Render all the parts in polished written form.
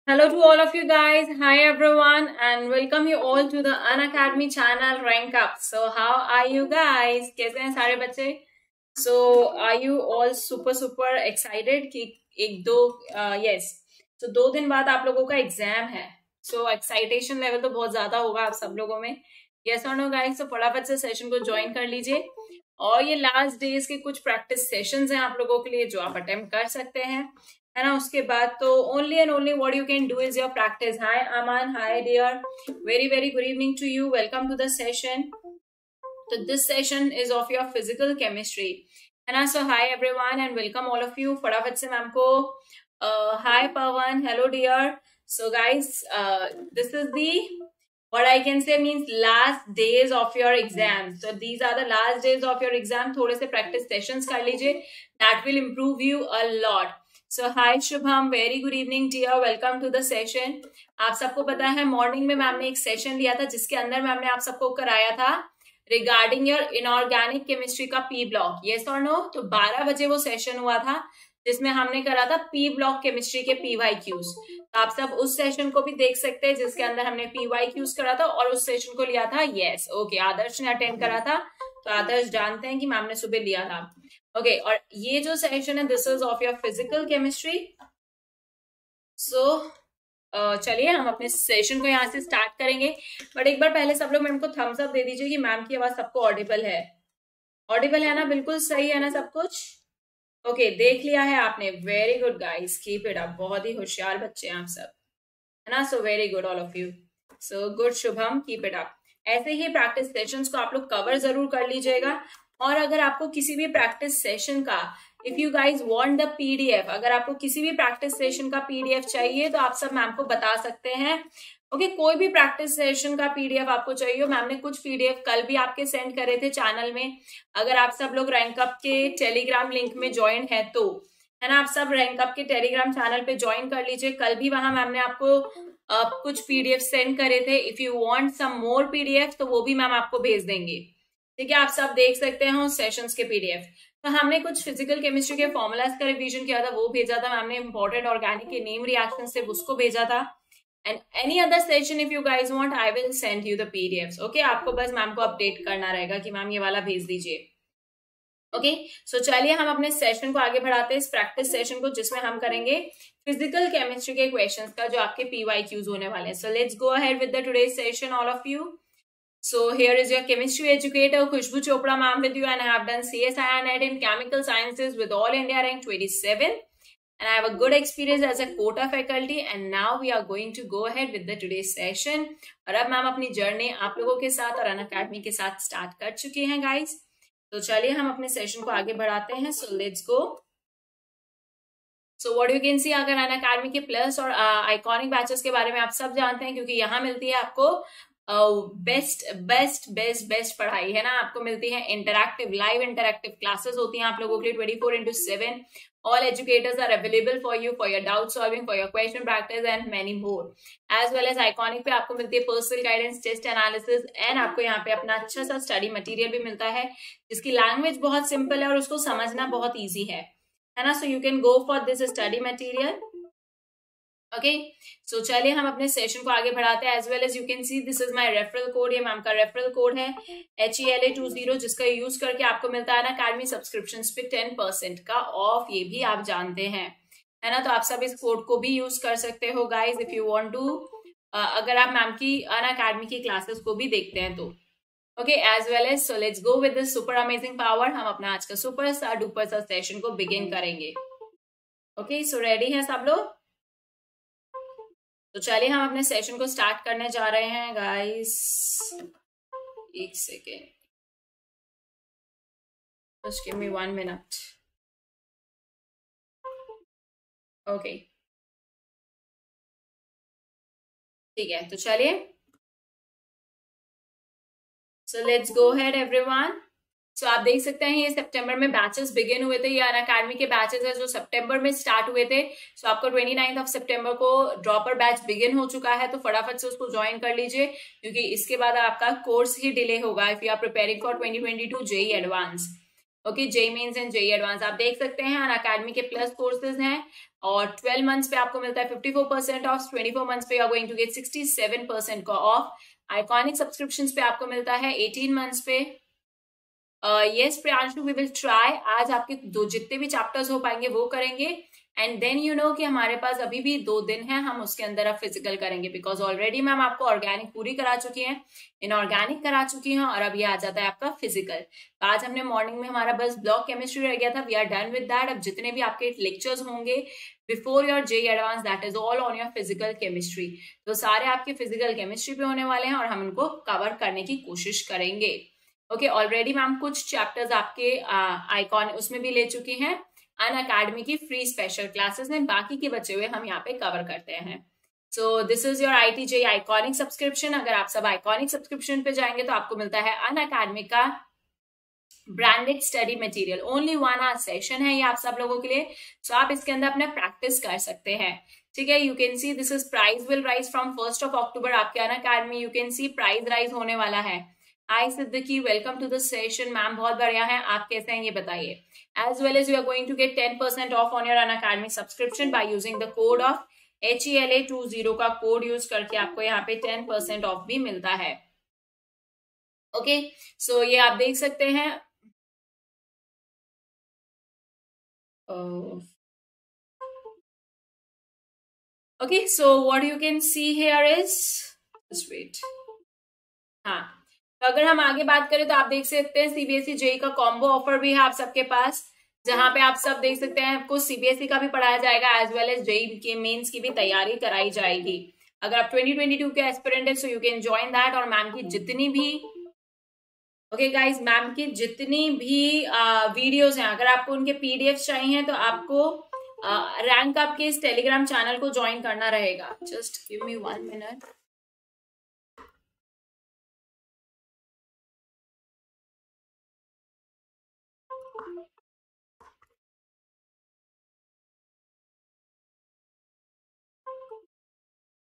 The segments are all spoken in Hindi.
Hello to all of you guys. Hi everyone and welcome you all to the Unacademy channel Rank Up. So how are you guys? कैसे हैं सारे बच्चे? So are you all super excited कि एक दो yes. So 2 दिन बाद आप लोगों का एग्जाम है. So एक्साइटेशन लेवल तो बहुत ज्यादा होगा आप सब लोगों में. Yes or no guys? तो फटाफट से सेशन को ज्वाइन कर लीजिए. और ये लास्ट डेज के कुछ प्रैक्टिस सेशंस हैं आप लोगों के लिए जो आप अटेम्प्ट कर सकते हैं, है ना. उसके बाद तो only and only what you can do is your practice. Hi Aman, hi dear, very good evening to you. Welcome to the session. तो this session is of your physical chemistry, है ना. So hi everyone and welcome all of you. फटाफट से मैम को hi Pawan, hello dear. So guys this is the what I can say means last days of your exam. So these are the last days of your exam. थोड़े से practice sessions कर लीजिए. That will improve you a lot. So hi Shubham, very good evening dear. Welcome to the session. आप सबको पता है मॉर्निंग में मैम ने एक सेशन लिया था जिसके अंदर मैम ने आप सबको कराया था रिगार्डिंग योर इनऑर्गेनिक केमिस्ट्री का पी ब्लॉक. येस और नो? तो 12 बजे वो सेशन हुआ था जिसमें हमने करा था पी ब्लॉक केमिस्ट्री के PYQs. तो आप सब उस सेशन को भी देख सकते हैं जिसके अंदर हमने PYQs करा था और उस सेशन को लिया था. यस, ओके, आदर्श ने अटेंड करा था. तो आदर्श जानते हैं कि मैम ने सुबह लिया था. ओके, और ये जो सेशन है this is of your physical chemistry. So चलिए हम अपने सेशन को यहाँ से स्टार्ट करेंगे. बट एक बार पहले सब लोग मैम को थम्स अप दे दीजिए कि मैम की आवाज सबको ऑडिबल है. ऑडिबल है ना? बिल्कुल सही है ना सब कुछ? ओके, देख लिया है आपने. Very good guys, keep it up. बहुत ही होशियार बच्चे हैं आप सब, है ना. सो very good all of you. So good Shubham, keep it up. ऐसे ही प्रैक्टिस सेशंस को आप लोग कवर जरूर कर लीजिएगा. और अगर आपको किसी भी प्रैक्टिस सेशन का if you guys want the PDF, अगर आपको किसी भी प्रैक्टिस सेशन का PDF चाहिए तो आप सब मैम को बता सकते हैं. ओके, कोई भी प्रैक्टिस सेशन का PDF आपको चाहिए. मैम ने कुछ PDF कल भी आपके सेंड करे थे चैनल में. अगर आप सब लोग रैंक अप के टेलीग्राम लिंक में ज्वाइन है तो, है ना, आप सब रैंक अप के टेलीग्राम चैनल पे ज्वाइन कर लीजिए. कल भी वहां मैम ने आपको कुछ PDF सेंड करे थे. If you want some more PDF तो वो भी मैम आपको भेज देंगे. ठीक है, आप सब देख सकते हैं उस सेशंस के PDF. तो हमने कुछ फिजिकल केमिस्ट्री के फॉर्मूलाज का रिवीजन किया था, वो भेजा था मैम ने. इंपॉर्टेंट ऑर्गेनिक के नेम रिएक्शन से उसको भेजा था. And any other session if you guys want I will send you the PDFs. Okay, आपको बस मैम को अपडेट करना रहेगा कि मैम ये वाला भेज दीजिए. ओके, सो चलिए हम अपने सेशन को आगे बढ़ाते हैं, इस प्रैक्टिस सेशन को जिसमें हम करेंगे फिजिकल केमिस्ट्री के क्वेश्चंस का जो आपके PYQs होने वाले हैं. So let's go ahead with the today's session all of you. So here is your chemistry educator Khushbu Chopra ma'am with you, and I have done CSI and NET in chemical sciences with all India rank 27, and I have a good experience as a quota faculty. And now we are going to go ahead with the today's session. और अब मैम अपनी जर्नी आप लोगों के साथ और अनअकैडमी के साथ स्टार्ट कर चुके हैं गाइज. तो चलिए हम अपने सेशन को आगे बढ़ाते हैं. So let's go. So what you can सी, अगर अनअकैडमी के प्लस और आइकॉनिक बैचेस के बारे में आप सब जानते हैं क्योंकि यहाँ मिलती है आपको बेस्ट पढ़ाई, है ना. आपको मिलती है इंटरैक्टिव, लाइव इंटरैक्टिव क्लासेस होती हैं आप लोगों के लिए 24/7. All educators are available for you for your doubt solving, for your question practice and many more. As well as iconic पे आपको मिलती है personal guidance, test analysis, and आपको यहाँ पे अपना अच्छा सा स्टडी मटेरियल भी मिलता है जिसकी लैंग्वेज बहुत सिंपल है और उसको समझना बहुत ईजी है ना. So you can go for this study material. Okay, so चलिए हम अपने सेशन को आगे बढ़ाते हैं. As well as you can see this is my referral code. ये मैम का रेफरल कोड है HELA20, जिसका यूज करके आपको मिलता है ना अकेडमी सब्सक्रिप्शन पे 10% का ऑफ. ये भी आप जानते हैं, है ना. तो आप सब इस कोड को भी यूज कर सकते हो guys if you want to, अगर आप मैम की अनअकैडमी की क्लासेस को भी देखते हैं तो. Okay, as well as so let's go with this super amazing power. हम अपना आज का super star duper star session को बिगिन करेंगे. ओके, सो रेडी है सब लोग? तो चलिए हम अपने सेशन को स्टार्ट करने जा रहे हैं गाइस. एक second, just give me 1 minute. Okay, ठीक है, तो चलिए. So let's go ahead everyone. So आप देख सकते हैं ये सितंबर में बैचेस बिगिन हुए थे. ये अनअकैडमी के बैचेस है जो सितंबर में स्टार्ट हुए थे. सो आपको 29 सितंबर को ड्रॉपर बैच बिगिन हो चुका है. तो फटाफट से उसको ज्वाइन कर लीजिए क्योंकि इसके बाद आपका कोर्स ही डिले होगा if you are preparing for 2022 JEE advance. Okay, JEE mains and JEE advance आप देख सकते हैं अनअकैडमी के प्लस कोर्सेज हैं और 12 मंथ्स पे आपको मिलता है 54% ऑफ, 24 मंथ्स पे you are going to get 67% का ऑफ। आइकॉनिक सब्सक्रिप्शंस पे आपको मिलता है 18 मंथ्स पे। Yes Priyanshu, we will try, आज आपके जितने भी चैप्टर्स हो पाएंगे वो करेंगे एंड देन यू नो कि हमारे पास अभी भी 2 दिन है, हम उसके अंदर अब फिजिकल करेंगे बिकॉज ऑलरेडी मैम आपको ऑर्गेनिक पूरी करा चुकी है, इनऑर्गेनिक करा चुकी हैं और अब ये आ जाता है आपका फिजिकल। आज हमने मॉर्निंग में हमारा बस ब्लॉक केमिस्ट्री रह गया था, we are done with that. अब जितने भी आपके लेक्चर्स होंगे before your JEE advance that is all on your physical chemistry, तो सारे आपके फिजिकल केमिस्ट्री पे होने वाले हैं और हम इनको कवर करने की कोशिश करेंगे। ओके, ऑलरेडी मैम कुछ चैप्टर्स आपके आइकॉन उसमें भी ले चुकी हैं अनअकैडमी की फ्री स्पेशल क्लासेस में, बाकी के बचे हुए हम यहाँ पे कवर करते हैं। सो this is your ITJ iconic subscription. अगर आप सब आइकॉनिक सब्सक्रिप्शन पे जाएंगे तो आपको मिलता है अनअकैडमी का branded study material, only 1 hour session है ये आप सब लोगों के लिए, सो आप इसके अंदर अपना प्रैक्टिस कर सकते हैं। ठीक है, you can see this is price will rise from 1 October आपके Unacademy, you can see price rise होने वाला है। Hi Siddiqui, welcome to the session ma'am, बहुत बढ़िया है, आप कैसे हैं ये बताइए। As well as you are going to get 10% off on your Unacademy subscription by using the code of HELA20 का कोड यूज करके आपको यहाँ पे 10% ऑफ भी मिलता है। ओके, सो ये आप देख सकते हैं। Okay, so what you can see here is, just wait. हाँ, तो अगर हम आगे बात करें तो आप देख सकते हैं CBSE जेई का कॉम्बो ऑफर भी है आप सबके पास, जहां पे आप सब देख सकते हैं आपको CBSE का भी पढ़ाया जाएगा एज वेल एज जेई के मेंस की भी तैयारी कराई जाएगी। अगर आप 2022 के एस्पिरेंट है so you can join that, और मैम की जितनी भी ओके गाइज, मैम की जितनी भी वीडियोस हैं अगर आपको उनके PDF चाहिए तो आपको रैंक अप के इस टेलीग्राम चैनल को ज्वाइन करना रहेगा। Just give me 1 minute.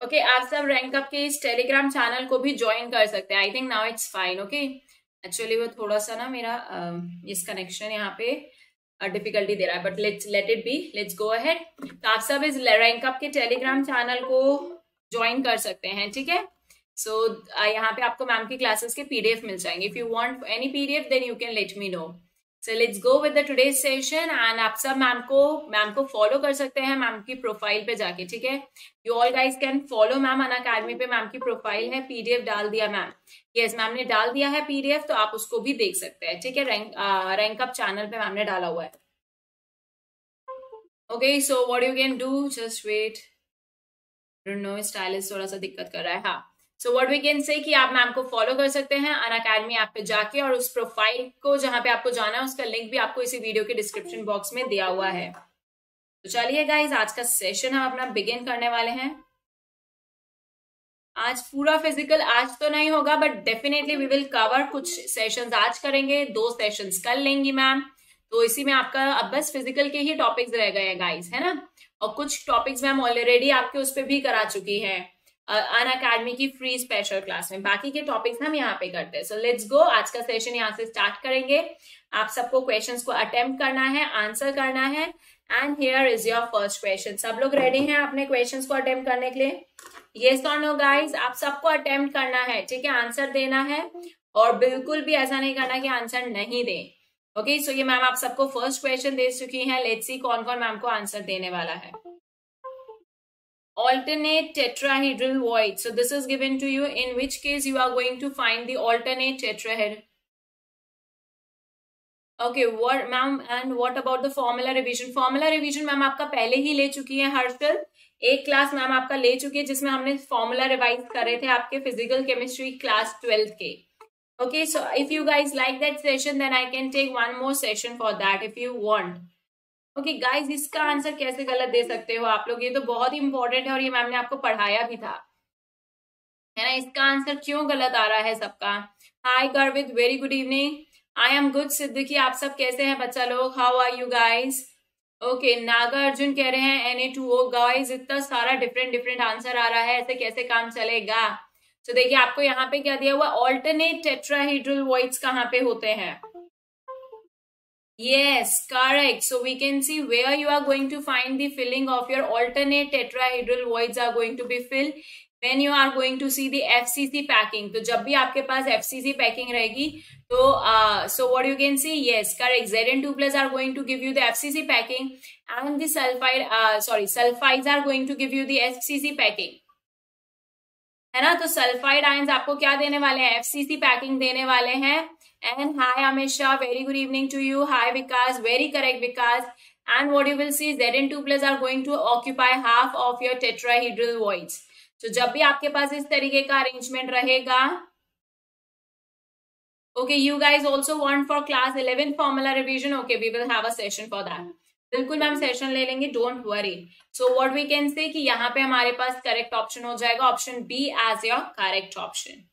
Okay, आप सब रैंक अप के इस टेलीग्राम चैनल को भी ज्वाइन कर सकते हैं। I think now it's fine. Okay, actually वो थोड़ा सा ना मेरा इस कनेक्शन यहाँ पे डिफिकल्टी दे रहा है, but let's let it be, let's go ahead. तो आप सब इस रैंक अप के टेलीग्राम चैनल को ज्वाइन कर सकते हैं। ठीक है, सो यहाँ पे आपको मैम की क्लासेस के PDF मिल जाएंगे। If you want any PDF then you can let me know. So let's go with the today's session and आप सब मैम को फॉलो कर सकते हैं मैम की प्रोफाइल पे जाके। ठीक है, you all guys can follow ma'am Unacademy पे, मैम की प्रोफाइल है, PDF डाल दिया मैम, यस मैम ने डाल दिया है PDF, तो आप उसको भी देख सकते हैं। ठीक है, रैंक अप चैनल पे मैम ने डाला हुआ है। Okay, so what you can do, just wait, no stylish थोड़ा सा दिक्कत कर रहा है। हाँ, सो व्हाट वी कैन से कि आप मैम को फॉलो कर सकते हैं अनअकैडमी ऐप पे जाके, और उस प्रोफाइल को जहां पे आपको जाना है उसका लिंक भी आपको इसी वीडियो के डिस्क्रिप्शन बॉक्स में दिया हुआ है। तो चलिए गाइज, आज का सेशन हम अपना बिगिन करने वाले हैं। आज पूरा फिजिकल आज तो नहीं होगा but definitely we will cover, कुछ सेशंस आज करेंगे, 2 सेशंस कल लेंगी मैम, तो इसी में आपका अब बस फिजिकल के ही टॉपिक्स रह गए हैं गाइज, है ना। और कुछ टॉपिक्स मैम ऑलरेडी आपके उस पर भी करा चुकी है अनअकैडमी की फ्री स्पेशल क्लास में, बाकी के टॉपिक्स हम यहाँ पे करते हैं। सो लेट्स गो, आज का सेशन यहाँ से स्टार्ट करेंगे। आप सबको क्वेश्चंस को अटेम्प्ट करना है, आंसर करना है, and here is your first question. सब लोग रेडी हैं अपने क्वेश्चंस को अटेम्प्ट करने के लिए? येस और नो गाइज, आप सबको अटेम्प्ट करना है, ठीक है, आंसर देना है, और बिल्कुल भी ऐसा नहीं करना कि आंसर नहीं दे। ओके, सो ये मैम आप सबको फर्स्ट क्वेश्चन दे चुकी हैं, लेट्स सी कौन कौन मैम को आंसर देने वाला है। Alternate tetrahedral void. So this is given to you, in which case you are going to find the alternate tetrahedral. Okay, what ma'am, and what about the formula revision? Formula revision ma'am आपका पहले ही ले चुकी है हर्षल, एक क्लास मैम आपका ले चुकी है जिसमें हमने फॉर्मूला रिवाइज करे थे आपके फिजिकल केमिस्ट्री क्लास 12th के। Okay, so if you guys like that session then I can take one more session for that if you want. Okay guys, इसका आंसर कैसे गलत दे सकते हो आप लोग, ये तो बहुत ही इंपॉर्टेंट है और ये मैम ने आपको पढ़ाया भी था, है ना। इसका आंसर क्यों गलत आ रहा है सबका? Hi Garvit, very good evening. I am good Siddiqui, आप सब कैसे हैं बच्चा लोग? How are you guys? Okay, Naga Arjun कह रहे हैं Na2O। गाइज, इतना सारा डिफरेंट आंसर आ रहा है, ऐसे कैसे काम चलेगा? तो देखिए आपको यहाँ पे क्या दिया हुआ, ऑल्टरनेट टेट्राहेड्रल वॉइड्स कहाँ पे होते हैं? Yes, correct. So we can see where you are going to find the filling of your alternate tetrahedral voids are going to be filled when you are going to see the FCC packing. तो जब भी आपके पास FCC packing रहेगी तो so what you can see, yes, correct. Zn2 plus are going to give you the FCC packing and the sulfides are going to give you the FCC packing. है ना, तो सल्फाइड आयंस आपको क्या देने वाले हैं, FCC पैकिंग देने वाले हैं. And hi Amisha, very good evening to you. Hi Vikas, very correct Vikas. And what you will see, Zn2 plus are going to occupy half of your tetrahedral voids. तो जब भी आपके पास इस तरीके का अरेंजमेंट रहेगा. Okay, you guys also want for class 11 formula revision? Okay, we will have a session for that. बिल्कुल मैम सेशन ले लेंगे, don't worry. So what we can say कि यहाँ पे हमारे पास करेक्ट ऑप्शन हो जाएगा option B as your correct option.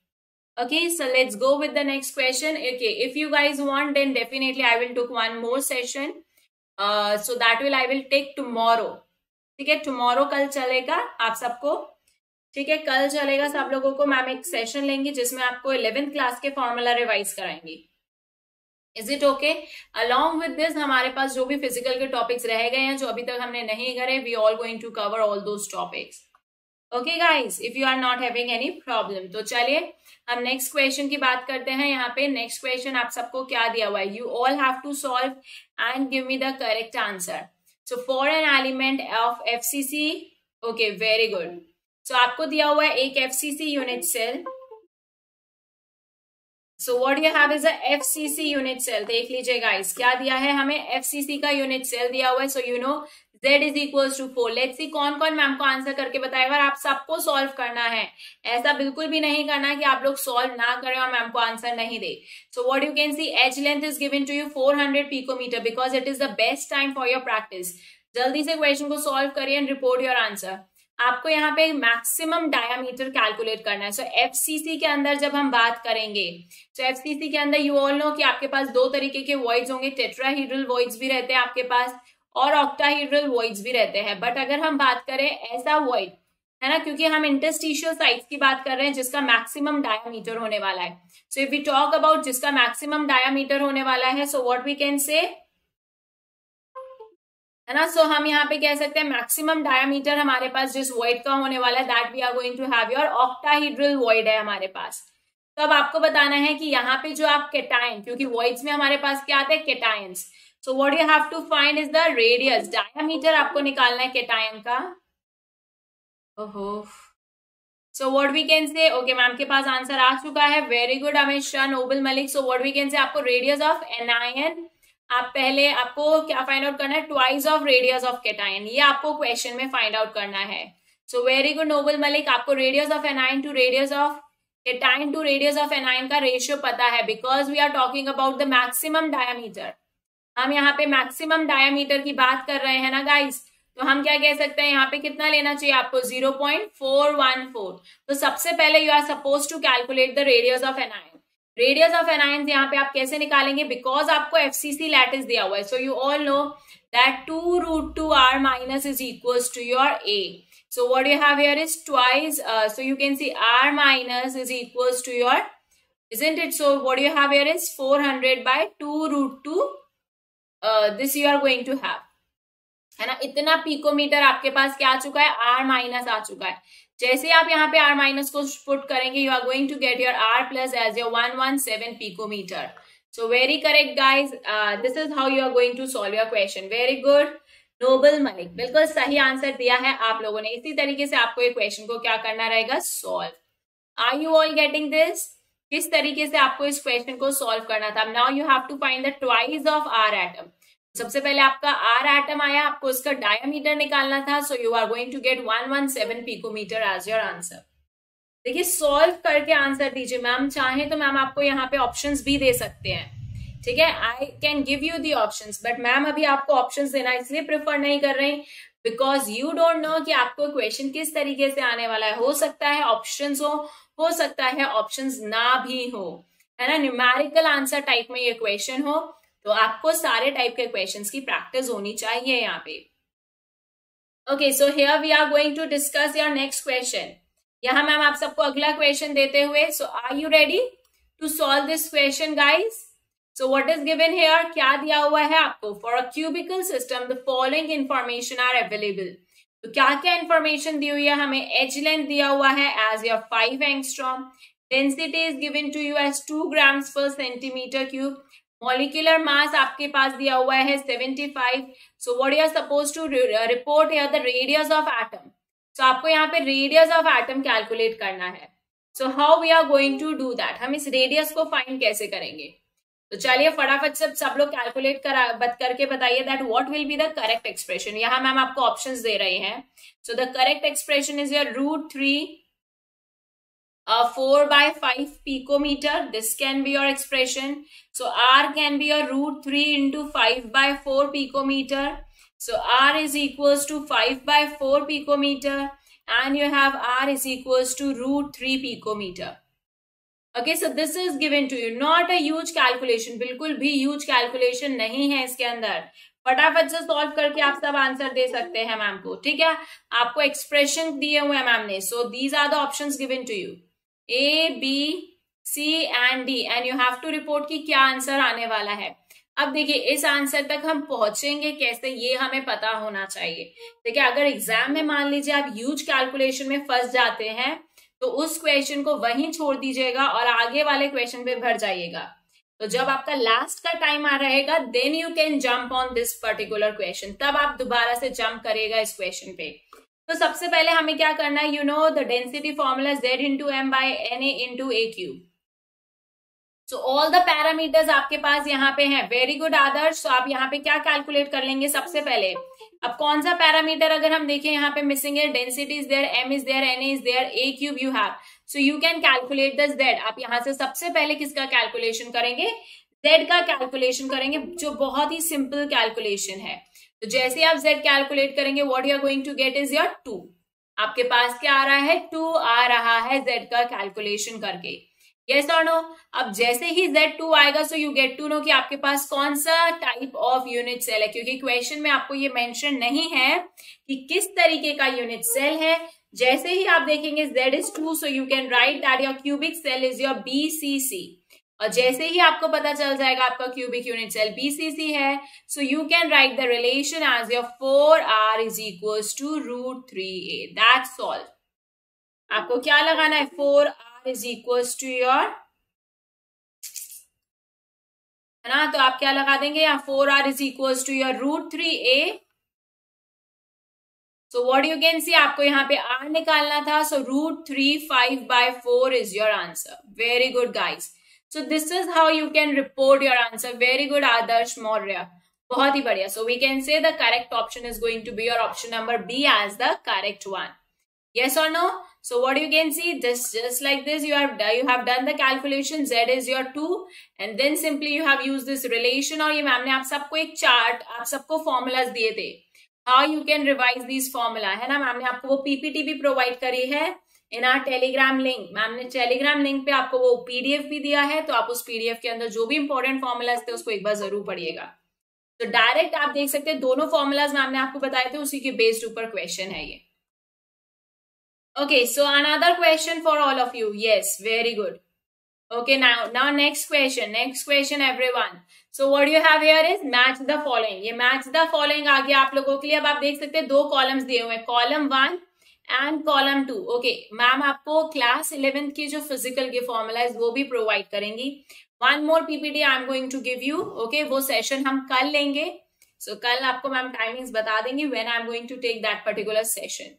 Okay, so let's go with the next question. Okay, if you guys want, then definitely I will take one more session. So that will I will take tomorrow. ठीक है, tomorrow कल चलेगा आप सबको. ठीक है, कल चलेगा सब लोगों को. मैम एक सेशन लेंगे जिसमें आपको 11th क्लास के फॉर्मूला रिवाइज कराएंगे. Is it okay? Along with this हमारे पास जो भी फिजिकल के टॉपिक्स रह गए हैं जो अभी तक हमने नहीं करे, we all going to cover all those topics. Okay guys, if you are not having any problem. तो चलिए हम नेक्स्ट क्वेश्चन की बात करते हैं. यहाँ पे नेक्स्ट क्वेश्चन आप सबको क्या दिया हुआ है, you all have to solve and give me the correct answer. So for an element of FCC, okay very good. So आपको दिया हुआ है एक FCC unit cell. So what you have is a FCC unit cell. देख लीजिए गाइस क्या दिया है हमें, FCC का यूनिट सेल दिया हुआ है. So you no Z is equals to 4. Let's see कौन कौन मैम को आंसर करके बताएगा. आप सबको सॉल्व करना है, ऐसा बिल्कुल भी नहीं करना कि आप लोग सॉल्व ना करें और मैम को आंसर नहीं दे. So what you can see, as length is given to you 400 picometer because it is the best time for your practice. जल्दी से क्वेश्चन को सॉल्व करिए एंड रिपोर्ट योर आंसर. आपको यहाँ पे मैक्सिमम डायामीटर कैलकुलेट करना है. सो FCC के अंदर जब हम बात करेंगे, तो FCC के अंदर यू ऑल नो कि आपके पास दो तरीके के वॉइड्स होंगे. टेट्राहीड्रल वॉइड्स भी रहते हैं आपके पास और ऑक्टाहीड्रल वॉइड्स भी रहते हैं. बट अगर हम बात करें ऐसा वॉइड, है ना, क्योंकि हम इंटरस्टिशियल साइट्स की बात कर रहे हैं जिसका मैक्सिमम डायामीटर होने वाला है. So if we talk about जिसका मैक्सिमम डायामीटर होने वाला है, सो व्हाट वी कैन से, है ना, सो हम यहाँ पे कह सकते हैं मैक्सिमम डायामीटर हमारे पास जिस वॉइड का होने वाला है that we are going to have your octahedral void है हमारे पास. तो अब आपको बताना है कि यहाँ पे जो आप केटाइन, क्योंकि वॉइड्स में हमारे पास क्या आते हैं, cations. So what you have to find is the radius, diameter आपको निकालना है केटाइन का. ओहो, so what we can say, okay ma'am के पास आंसर आ चुका है. Very good Amit Shah, Noble Malik. So what we can say, आपको रेडियस ऑफ एनायन, आप पहले आपको क्या फाइंड आउट करना है, twice of radius of cation. ये आपको क्वेश्चन में फाइंड आउट करना है. So very good Nobel Malik, आपको radius of anion to radius of cation to radius of anion का रेशियो पता है because we are talking about the maximum diameter. हम यहाँ पे मैक्सिमम डायामीटर की बात कर रहे हैं ना गाइस, तो हम क्या कह सकते हैं यहाँ पे कितना लेना चाहिए आपको, 0.414. तो सबसे पहले you are suppose to calculate the radius of anion. Radius of anion यहाँ पे आप कैसे निकालेंगे, बिकॉज आपको FCC लैटिस दिया हुआ है. So you all know that 2√2r minus is equals to your A. So what you have here is twice, so you can see r minus is equals to your, isn't it? So what you have here is 400 by 2√2, this you are going to have, है ना. इतना पिकोमीटर आपके पास क्या आ चुका है, r माइनस आ चुका है. जैसे आप यहाँ पे r माइनस को पुट करेंगे, you are going to get your r plus as your 117 picometer. So very correct guys, this is how you are going to solve your question. Very good Nobel Malik, बिल्कुल सही आंसर दिया है आप लोगों ने. इसी तरीके से आपको ये क्वेश्चन को क्या करना रहेगा, solve. Are you all getting this? किस तरीके से आपको इस क्वेश्चन को सॉल्व करना था. Now you have to find the twice of r atom. सबसे पहले आपका r एटम आया, आपको इसका डायमीटर निकालना था. So you are going to get 117 picometer as your answer. देखिए सॉल्व करके आंसर दीजिए. मैम चाहे तो मैम आपको यहाँ पे ऑप्शंस भी दे सकते हैं, ठीक है. I can give you the options, but ma'am अभी आपको ऑप्शंस देना इसलिए प्रेफर नहीं कर रही बिकॉज यू डोंट नो कि आपको क्वेश्चन किस तरीके से आने वाला है. हो सकता है ऑप्शंस हो सकता है ऑप्शंस ना भी हो, है ना. न्यूमेरिकल आंसर टाइप में ये क्वेश्चन हो, तो आपको सारे टाइप के क्वेश्चंस की प्रैक्टिस होनी चाहिए यहाँ पे. Okay, so here we are going to discuss your next question. यहाँ मैम आप सबको अगला क्वेश्चन देते हुए, so are you ready to solve this question guys? So what is given here, क्या दिया हुआ है आपको, for a cubical system the following information are available. तो क्या क्या इंफॉर्मेशन दी हुई है हमें, एज लेंथ दिया हुआ है as your 5 angstrom, density is given to you as 2 grams per centimeter cube, molecular mass आपके पास दिया हुआ है 75। So what you are suppose to report here, the radius of atom. So आपको यहाँ पे रेडियस ऑफ एटम कैलकुलेट करना है। So how we are going to do that, हम इस रेडियस को फाइंड कैसे करेंगे। तो चलिए फटाफट सब लोग कैलकुलेट करके बताइए that what will be the correct expression. यहाँ मैम आपको ऑप्शंस दे रहे हैं। So the correct expression is your √3 4/5 picometer. This can be your expression. So R can be your √3 into 5/4 picometer. So R is equals to 5/4 picometer, and you have R is equals to √3 picometer. Okay, so this is given to you. Not a huge calculation. बिल्कुल भी huge calculation नहीं है इसके अंदर। फटाफट से सॉल्व करके आप सब आंसर दे सकते हैं मैम को, ठीक है। आपको एक्सप्रेशन दिए हुए हैं मैम ने। So these are the options given to you, A, B, C and D, and you have to report कि क्या आंसर आने वाला है। अब देखिए इस आंसर तक हम पहुंचेंगे कैसे, ये हमें पता होना चाहिए। देखिए अगर एग्जाम में मान लीजिए आप ह्यूज कैलकुलेशन में फंस जाते हैं तो उस क्वेश्चन को वहीं छोड़ दीजिएगा और आगे वाले क्वेश्चन पे भर जाइएगा। तो जब आपका लास्ट का टाइम आ रहेगा then you can jump on this particular question, तब आप दोबारा से जंप करिएगा इस क्वेश्चन पे। तो सबसे पहले हमें क्या करना है, you know the density formula Z into M by NA into A cube। So all the parameters आपके पास यहाँ पे हैं। वेरी गुड आदर्श। तो आप यहाँ पे क्या कैलकुलेट कर लेंगे सबसे पहले, अब कौन सा पैरामीटर अगर हम देखें यहाँ पे मिसिंग है, density is there, M is there, NA is there, A cube you have. So you can calculate the Z। आप यहाँ से सबसे पहले किसका कैलकुलेशन करेंगे, Z का कैलकुलेशन करेंगे, जो बहुत ही सिंपल कैलकुलेशन है। तो जैसे आप Z कैलकुलेट करेंगे what you are going to get is your 2। आपके पास क्या आ रहा है, 2 आ रहा है Z का कैलकुलेशन करके। यस और नो। अब जैसे ही Z2 आएगा so you get to know कि आपके पास कौन सा टाइप ऑफ यूनिट सेल है, क्योंकि क्वेश्चन में आपको ये मेंशन नहीं है कि किस तरीके का यूनिट सेल है। जैसे ही आप देखेंगे Z is 2 so you can write that your cubic cell is your BCC। और जैसे ही आपको पता चल जाएगा आपका क्यूबिक यूनिट सेल BCC है so you can write the relation as your 4R is equals to √3A। That's all. आपको क्या लगाना है, 4R is equals to your, है ना। तो आप क्या लगा देंगे यहाँ, 4R is equals to your √3A। So what you can सी, आपको यहाँ पे R निकालना था। सो √3 5/4 is your answer। Very good guys. So this is how you can report your answer. Very good Adarsh Maurya. बहुत ही बढ़िया। So we can say the correct option is going to be your option number B as the correct one. Yes or no? So what you can see, this just like this you have done the calculation. Z is your 2 and then simply you have used this relation। और ये मैम ने आप सबको एक चार्ट, आप सबको फॉर्मूलाज दिए थे, how you can revise these formula, है ना। मैम ने आपको वो PPT भी प्रोवाइड करी है इन आर टेलीग्राम लिंक। मैम ने टेलीग्राम लिंक पे आपको वो PDF भी दिया है, तो आप उस PDF के अंदर जो भी इंपॉर्टेंट फॉर्मूलाज थे उसको एक बार जरूर पढ़िएगा। तो डायरेक्ट आप देख सकते हैं दोनों फॉर्मूलाज मैम ने आपको बताए थे, उसी के बेस्ड ऊपर क्वेश्चन है ये। Okay, so another question for all of you. Yes, very good. Okay, now next question everyone. So what you have here is match the following. ये मैच द फॉलोइंग आ गया आप लोगों के लिए। अब आप देख सकते हैं दो कॉलम्स दिए हुए हैं, column 1 and column 2। Okay, ma'am आपको क्लास 11th की जो फिजिकल के फॉर्मूला है वो भी प्रोवाइड करेंगी। One more PPT I am going to give you. Okay, वो सेशन हम कल लेंगे। सो कल आपको मैम टाइमिंग्स बता देंगी when I am going to take that particular session.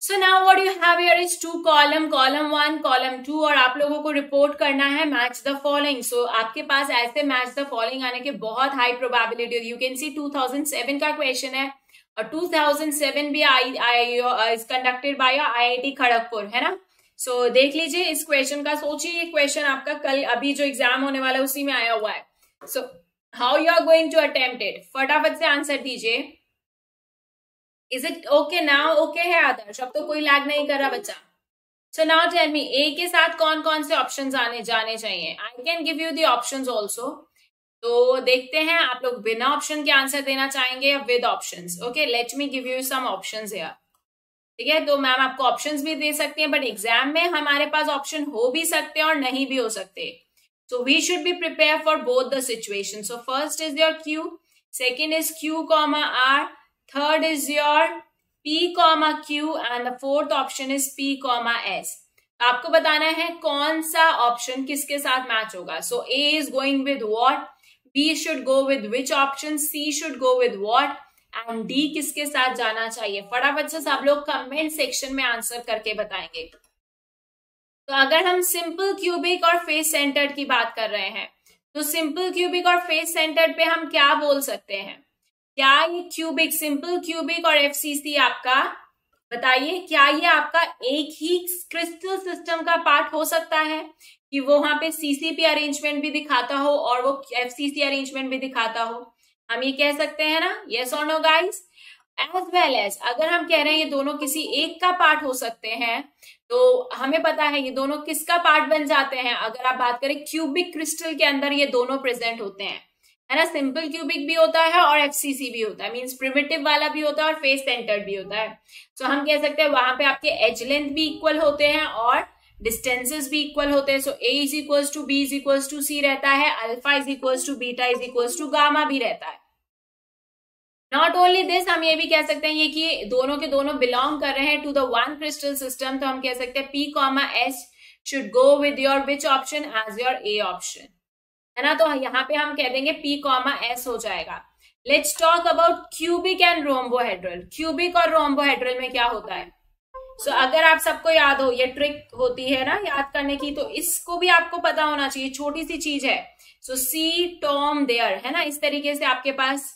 So now what you have here is 2 column 1 column 2, और आप लोगों को रिपोर्ट करना है मैच द फॉलोइंग। सो आपके पास ऐसे मैच द फॉलोइंग आने के बहुत हाई प्रोबेबिलिटी। यू कैन सी 2007 का क्वेश्चन है और 2007 भी is conducted by IIT Kharagpur, है ना। सो देख लीजिए इस क्वेश्चन का, सोचिए ये क्वेश्चन आपका कल अभी जो एग्जाम होने वाला है उसी में आया हुआ है। So how you are going to attempt it, फटाफट से आंसर दीजिए। Is it okay now? Okay है आदर्श, अब तो कोई लैग नहीं कर रहा बच्चा। सो नाउ टेल मी, ए के साथ कौन कौन से ऑप्शंस आने जाने चाहिए। I can give you the options also. तो देखते हैं आप लोग बिना ऑप्शन के आंसर देना चाहेंगे या with options. Okay, let me give you some options here. ठीक है, तो मैम आपको ऑप्शंस भी दे सकती हैं, बट एग्जाम में हमारे पास ऑप्शन हो भी सकते हैं और नहीं भी हो सकते। So we should be prepared for both the situations. So first is your Q, second is Q comma R, third is your P comma Q and the fourth option is P comma S. आपको बताना है कौन सा ऑप्शन किसके साथ मैच होगा. So A is going with what, B should go with which option, C should go with what and D किसके साथ जाना चाहिए. फटाफट से सब लोग कमेंट सेक्शन में आंसर करके बताएंगे. तो अगर हम सिंपल क्यूबिक और फेस सेंटर्ड की बात कर रहे हैं तो सिंपल क्यूबिक और फेस सेंटर्ड पे हम क्या बोल सकते हैं. क्या ये क्यूबिक, सिंपल क्यूबिक और एफसीसी आपका बताइए, क्या ये आपका एक ही क्रिस्टल सिस्टम का पार्ट हो सकता है कि वो वहां पे सीसीपी अरेंजमेंट भी दिखाता हो और वो एफसीसी अरेंजमेंट भी दिखाता हो. हम ये कह सकते हैं ना, यस और no guys. As well as अगर हम कह रहे हैं ये दोनों किसी एक का पार्ट हो सकते हैं तो हमें पता है ये दोनों किसका पार्ट बन जाते हैं. अगर आप बात करें क्यूबिक क्रिस्टल के अंदर ये दोनों प्रेजेंट होते हैं, है ना. सिंपल क्यूबिक भी होता है और एफसीसी भी होता है, मींस प्रिमिटिव वाला भी होता है और फेस सेंटर्ड भी होता है. सो हम कह सकते हैं वहां पे आपके एज लेंथ भी इक्वल होते हैं और डिस्टेंसेस भी इक्वल होते हैं. So A is equals to B is equals to C रहता है, alpha is equals to beta is equals to gamma भी रहता है. नॉट ओनली दिस, हम ये भी कह सकते हैं ये कि दोनों के दोनों बिलोंग कर रहे हैं to the one crystal system. तो हम कह सकते हैं P comma S should go with your which option as your A option, है ना. तो यहाँ पे हम कह देंगे P कॉमा S हो जाएगा. Let's talk about cubic and rhombohedral. Cubic और रोम्बोहेड्रल में क्या होता है. सो अगर आप सबको याद हो, ये ट्रिक होती है ना याद करने की, तो इसको भी आपको पता होना चाहिए. छोटी सी चीज है. सो सी टॉम देयर, है ना. इस तरीके से आपके पास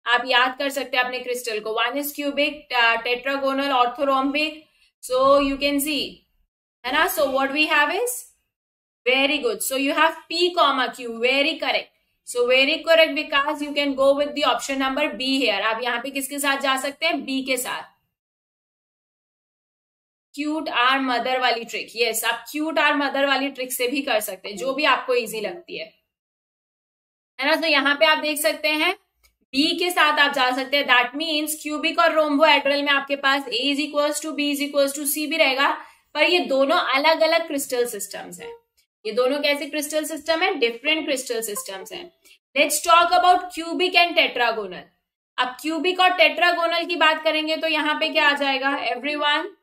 आप याद कर सकते हैं अपने क्रिस्टल को. One is cubic, tetragonal, orthorhombic. So you can see, है ना. So what we have is very good. So you have P comma Q, very correct. So very correct because you can go with the option number B here. आप यहाँ पे किसके साथ जा सकते हैं, B के साथ. क्यूट आर मदर वाली ट्रिक, यस आप क्यूट आर मदर वाली ट्रिक से भी कर सकते हैं, जो भी आपको इजी लगती है ना. तो यहाँ पे आप देख सकते हैं B के साथ आप जा सकते हैं. दैट मीन्स क्यूबिक और रोम्बोहेड्रल में आपके पास A is equals to B is equals to C भी रहेगा, पर ये दोनों अलग अलग क्रिस्टल सिस्टम्स हैं. ये दोनों कैसे क्रिस्टल सिस्टम है, डिफरेंट क्रिस्टल सिस्टम्स हैं. Let's talk about cubic and tetragonal. अब क्यूबिक और टेट्रागोनल की बात करेंगे तो यहाँ पे क्या आ जाएगा एवरीवन,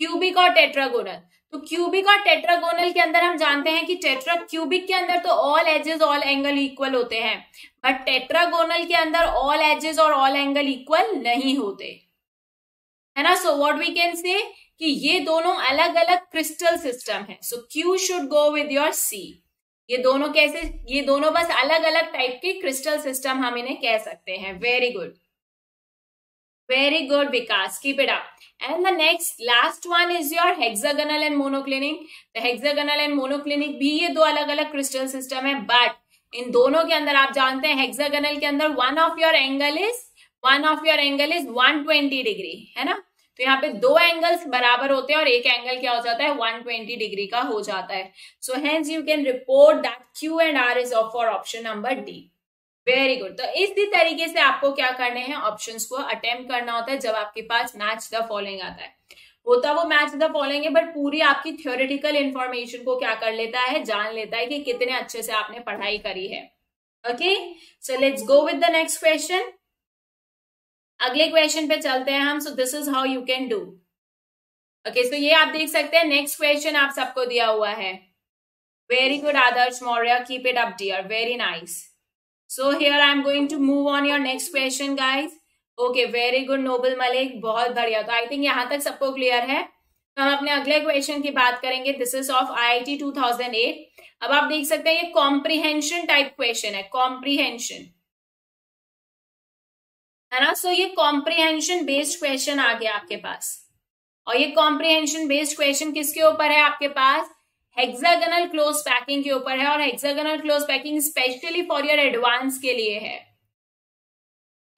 क्यूबिक और टेट्रागोनल. तो क्यूबिक और टेट्रागोनल के अंदर हम जानते हैं कि क्यूबिक के अंदर तो all ages all angle equal होते हैं, बट टेट्रागोनल के अंदर ऑल एजेस और ऑल एंगल इक्वल नहीं होते, है ना. So what we can say कि ये दोनों अलग अलग क्रिस्टल सिस्टम है. So Q should go with your C. ये दोनों कैसे, ये दोनों बस अलग अलग टाइप के क्रिस्टल सिस्टम हम इन्हें कह सकते हैं. Very good, very good Vikas, keep it up. And the next last one is your hexagonal and monoclinic. The hexagonal and monoclinic भी ये दो अलग अलग क्रिस्टल सिस्टम है, बट इन दोनों के अंदर आप जानते हैं हेक्सागोनल के अंदर one of your angle is 120 degree, है ना. तो यहाँ पे दो एंगल्स बराबर होते हैं और एक एंगल क्या हो जाता है 120 डिग्री का हो जाता है. So hence you can report that Q and R is for option number D. Very good. तो इसी तरीके से आपको क्या करने हैं, ऑप्शंस को अटेम्प्ट करना होता है जब आपके पास मैच द फॉलोइंग आता है. होता वो मैच द फॉलोइंग है, बट पूरी आपकी थ्योरेटिकल इंफॉर्मेशन को क्या कर लेता है, जान लेता है कि कितने अच्छे से आपने पढ़ाई करी है. Okay, so let's go with the next question. अगले क्वेश्चन पे चलते हैं हम. So this is how you can do. Okay, so ये आप देख सकते हैं नेक्स्ट क्वेश्चन आप सबको दिया हुआ है. Very good Adarsh Maurya, keep it up dear, very nice. So here I am going to move on your next question guys. Okay, very good Noble Malik, बहुत बढ़िया. तो आई थिंक यहाँ तक सबको क्लियर है. तो हम अपने अगले क्वेश्चन की बात करेंगे. This is of IIT 2008. अब आप देख सकते हैं ये कॉम्प्रीहेंशन टाइप क्वेश्चन है, कॉम्प्रीहेंशन, है ना. सो ये कॉम्प्रीहेंशन बेस्ड क्वेश्चन आ गया आपके पास, और ये कॉम्प्रीहेंशन बेस्ड क्वेश्चन किसके ऊपर है आपके पास, हेक्सागोनल क्लोज पैकिंग के ऊपर है. और hexagonal close packing specially for your advance के लिए है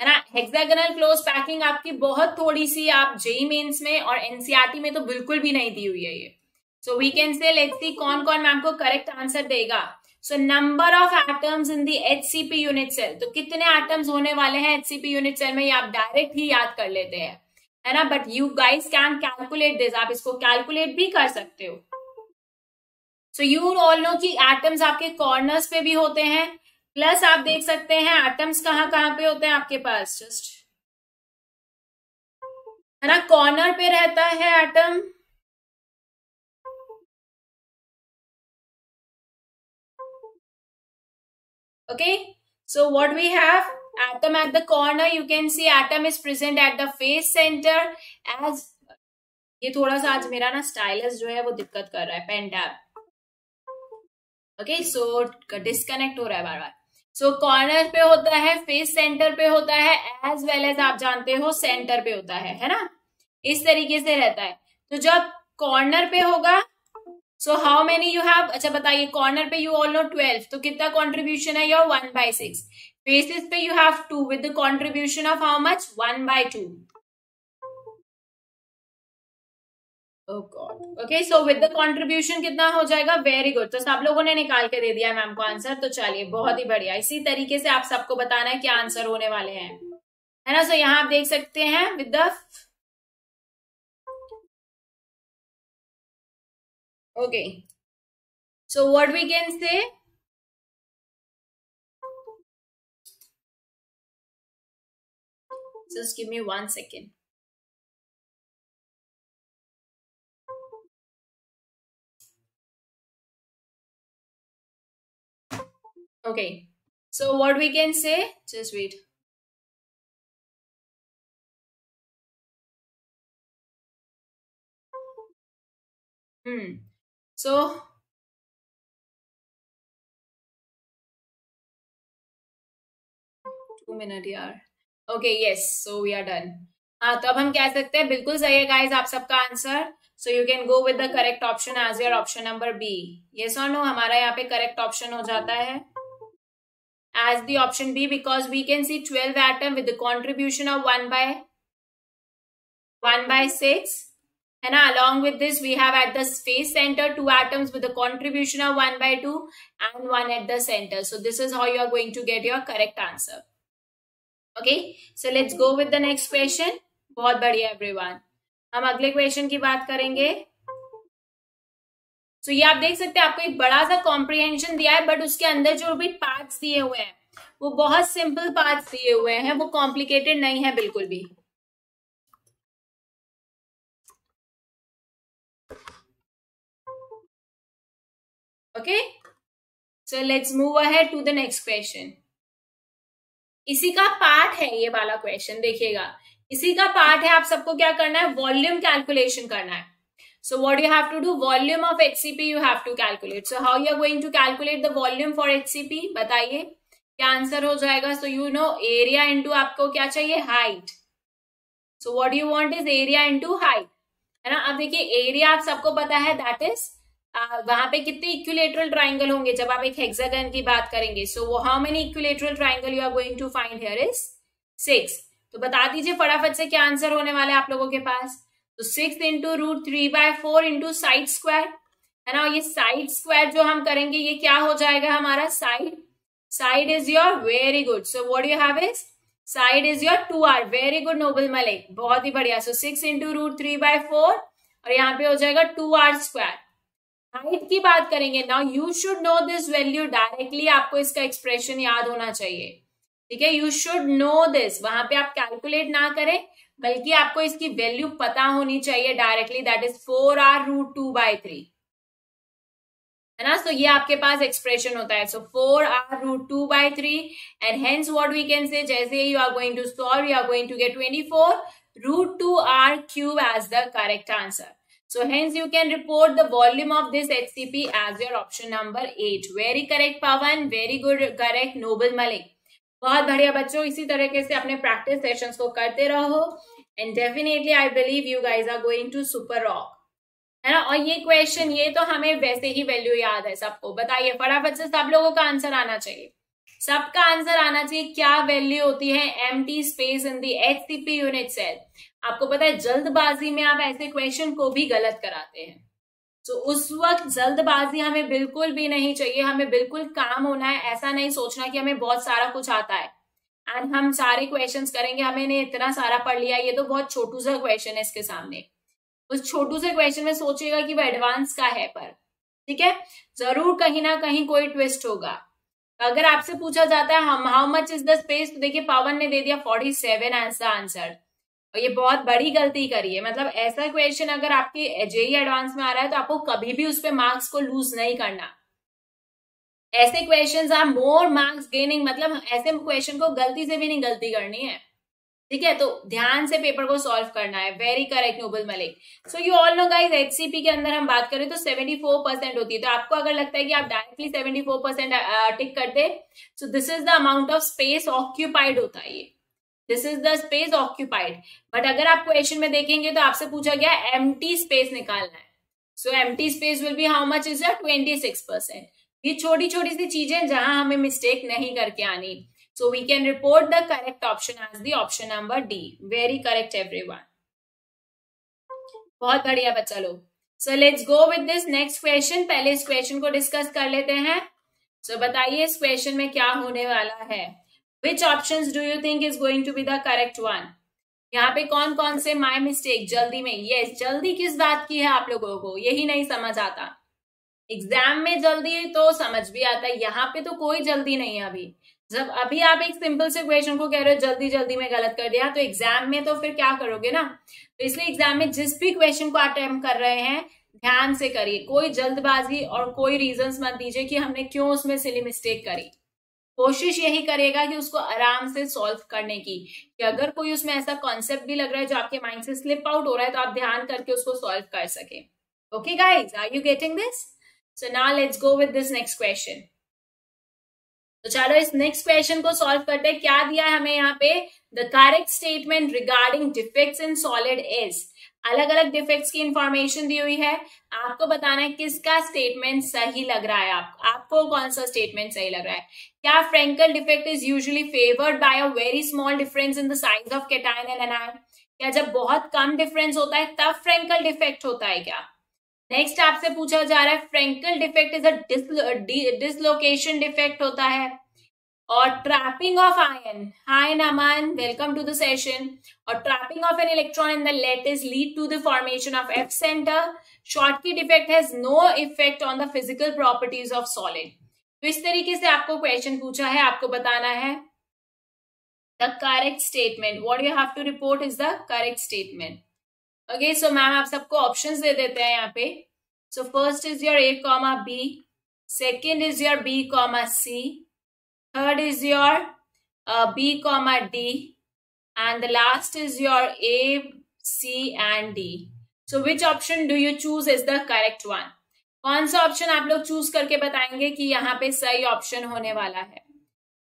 ना. हेक्सागोनल क्लोज पैकिंग आपकी बहुत थोड़ी सी आप जेईई मेंस में और एनसीईआरटी में तो बिल्कुल भी नहीं दी हुई है ये. So we can say let's see कौन कौन मैम को करेक्ट आंसर देगा. So number of atoms in the HCP unit cell. तो कितने एटम्स होने वाले हैं एचसीपी यूनिट सेल में, ये आप डायरेक्ट ही याद कर लेते हैं, है ना. But you guys can calculate this. आप इसको कैलकुलेट भी कर सकते हो. सो यू ऑल नो कि एटम्स आपके कॉर्नर्स पे भी होते हैं, प्लस आप देख सकते हैं एटम्स कहाँ कहाँ पे होते हैं आपके पास, जस्ट है ना, कॉर्नर पे रहता है atom, okay. So what we have, atom at the corner, you can see atom is present at the face center as, ये थोड़ा सा आज मेरा ना स्टाइलस जो है वो दिक्कत कर रहा है, पेन टैब, ओके, सो डिस्कनेक्ट हो रहा है बार बार। सो कॉर्नर पे होता है, फेस सेंटर पे होता है, एज वेल एज आप जानते हो सेंटर पे होता है ना, इस तरीके से रहता है। तो जब कॉर्नर पे होगा, सो हाउ मेनी यू हैव, अच्छा बताइए, कॉर्नर पे यू ऑल नो 12, तो कितना कॉन्ट्रीब्यूशन है योर 1/6, फेसेस पे you have 2 with the contribution of how much, 1/2, oh God, okay, so with the contribution कितना हो जाएगा, वेरी गुड, तो सब लोगों ने निकाल के दे दिया मैम को आंसर, तो चलिए बहुत ही बढ़िया, इसी तरीके से आप सबको बताना है क्या आंसर होने वाले हैं, है ना। सो यहाँ आप देख सकते हैं with the, okay, so what we can say, just give me 1 second. Okay, so what we can say, just wait. So 2 minute यार, okay yes, so we are done. हाँ, तो अब हम कह सकते हैं बिल्कुल सही है गाइज आप सबका answer, so you can go with the correct option as your option number B. Yes और नो, हमारा यहाँ पे करेक्ट ऑप्शन हो जाता है as the option B, because we can see 12 atom with the contribution of 1/6, है ना। Along with this, we have at the face center 2 atoms with a contribution of 1/2 and 1 at the center. So this is how you are going to get your correct answer. Okay, so let's go with the next question. बहुत बढ़िया everyone. हम अगले क्वेश्चन की बात करेंगे। So ये आप देख सकते हैं, आपको एक बड़ा सा कॉम्प्रिहेंशन दिया है, बट उसके अंदर जो भी पार्ट्स दिए हुए हैं वो बहुत सिंपल पार्ट्स दिए हुए हैं, वो कॉम्प्लिकेटेड नहीं है बिल्कुल भी। Okay, so let's move ahead to the next question. इसी का पार्ट है ये वाला क्वेश्चन, देखिएगा इसी का पार्ट है, आप सबको क्या करना है, वॉल्यूम कैलकुलेशन करना है। So what you have to do, volume of HCP you have to calculate. So how you are going to calculate the volume for HCP, बताइए क्या आंसर हो जाएगा। So you know area into आपको क्या चाहिए, height. So what you want is area into height, है ना। अब देखिए एरिया आप सबको पता है, दैट इज वहां पे कितने इक्विलेटरल ट्राइंगल होंगे जब आप एक हेक्सागन की बात करेंगे। So how many equilateral triangle you are going to find here is 6। तो बता दीजिए फटाफट से क्या आंसर होने वाला है आप लोगों के पास। तो 6 इंटू √3/4 इंटू साइड स्क्वायर, है ना। ये साइड स्क्वायर जो हम करेंगे ये क्या हो जाएगा हमारा, side is your, very good. So what you have is, side is your 2r, very good Nobel Malik, बहुत ही बढ़िया। सो 6 इंटू √3/4 और यहाँ पे हो जाएगा 2r²। हाइट की बात करेंगे, now you should know this value directly, आपको इसका एक्सप्रेशन याद होना चाहिए, ठीक है। यू शुड नो दिस, वहां पे आप कैलकुलेट ना करें बल्कि आपको इसकी वैल्यू पता होनी चाहिए डायरेक्टली, दैट इज 4r√2/3, है ना। सो ये आपके पास एक्सप्रेशन होता है। So 4r√2/3 and hence what we can say, जैसे you are going to solve you are going to get 24√2r³ as the correct answer. So hence you can report the volume of this HCP as your option number 8. Very correct Pawan, very good correct Noble Malik. बहुत बढ़िया बच्चों, इसी तरीके से अपने प्रैक्टिस सेशंस को करते रहो and definitely I believe you guys are going to super rock, है ना। और ये क्वेश्चन ये तो हमें वैसे ही वैल्यू याद है सबको, बताइए फटाफट से सब लोगों का आंसर आना चाहिए, सबका आंसर आना चाहिए। क्या वैल्यू होती है empty space in the HCP unit cell. आपको पता है जल्दबाजी में आप ऐसे क्वेश्चन को भी गलत कराते हैं, तो उस वक्त जल्दबाजी हमें बिल्कुल भी नहीं चाहिए, हमें बिल्कुल काम होना है। ऐसा नहीं सोचना कि हमें बहुत सारा कुछ आता है एंड हम सारे क्वेश्चंस करेंगे, हमने इतना सारा पढ़ लिया, ये तो बहुत छोटू सा क्वेश्चन है इसके सामने। उस छोटू से क्वेश्चन में सोचिएगा कि वो एडवांस का है, पर ठीक है, जरूर कहीं ना कहीं कोई ट्विस्ट होगा। अगर आपसे पूछा जाता है हम how much is the space, तो देखिए पवन ने दे दिया 47 एज द आंसर, और ये बहुत बड़ी गलती करी है। मतलब ऐसा क्वेश्चन अगर आपके जेई एडवांस में आ रहा है तो आपको कभी भी उस पे मार्क्स को लूज नहीं करना। ऐसे questions are more marks gaining, मतलब ऐसे क्वेश्चन को गलती से भी नहीं गलती करनी है। ठीक है, तो ध्यान से पेपर को सॉल्व करना है। Very correct Noble Malik. So you all know guys, HCP के अंदर हम बात करें तो 74% होती है। तो आपको अगर लगता है कि आप डायरेक्टली 74% टिक करते, सो this is the amount of space occupied होता है ये, this is the space occupied. But अगर आप क्वेश्चन में देखेंगे तो आपसे पूछा गया एम्प्टी स्पेस निकालना है। सो empty space will be how much is 26%। ये छोटी छोटी सी चीजें जहां हमें मिस्टेक नहीं करके आनी। So we can report the correct option as the option number D. Very correct everyone. बहुत बढ़िया बच्चा लोग। So let's go with this next question. पहले इस क्वेश्चन को डिस्कस कर लेते हैं। So बताइए इस क्वेश्चन में क्या होने वाला है। Which options do you think is going to be the correct one? यहाँ पे कौन कौन से my mistake जल्दी में, yes जल्दी किस बात की है आप लोगों को, यही नहीं समझ आता। एग्जाम में जल्दी तो समझ भी आता है, यहाँ पे तो कोई जल्दी नहीं है अभी। जब अभी आप एक सिंपल से क्वेश्चन को कह रहे हो जल्दी जल्दी में गलत कर दिया, तो एग्जाम में तो फिर क्या करोगे ना। तो इसलिए एग्जाम में जिस भी क्वेश्चन को अटेम्प्ट कर रहे हैं ध्यान से करिए, कोई जल्दबाजी और कोई रीजंस मत दीजिए कि हमने क्यों उसमें सिली मिस्टेक करी। कोशिश यही करेगा कि उसको आराम से सॉल्व करने की, कि अगर कोई उसमें ऐसा कॉन्सेप्ट भी लग रहा है जो आपके माइंड से स्लिप आउट हो रहा है तो आप ध्यान करके उसको सॉल्व कर सके। Okay guys, are you getting this? So now let's go with this next question. तो चलो इस नेक्स्ट क्वेश्चन को सॉल्व करते हैं। क्या दिया है हमें यहाँ पे, the correct statement regarding defects in solid is, अलग अलग डिफेक्ट्स की इंफॉर्मेशन दी हुई है, आपको बताना है किसका स्टेटमेंट सही लग रहा है। आपको कौन सा स्टेटमेंट सही लग रहा है। क्या Frenkel defect is usually favoured by a very small difference in the size of cation and anion, क्या जब बहुत कम डिफरेंस होता है तब फ्रेंकल डिफेक्ट होता है क्या। नेक्स्ट आपसे पूछा जा रहा है Frenkel defect is a dislocation defect होता है, और trapping of ion, hi Naman welcome to the session, और trapping of an electron in the lattice lead to the formation of F center. Schottky defect has no effect on the physical properties of solid. तो इस तरीके से आपको क्वेश्चन पूछा है, आपको बताना है the correct statement, what you have to report is the correct statement. Okay, so ma'am आप सबको ऑप्शंस दे देते हैं यहाँ पे। So first is your A, B, second is your B, C, third is your B, D, and the last is your A, C and D. So which option do you choose is the correct one? कौन सा ऑप्शन आप लोग चूज करके बताएंगे कि यहाँ पे सही ऑप्शन होने वाला है।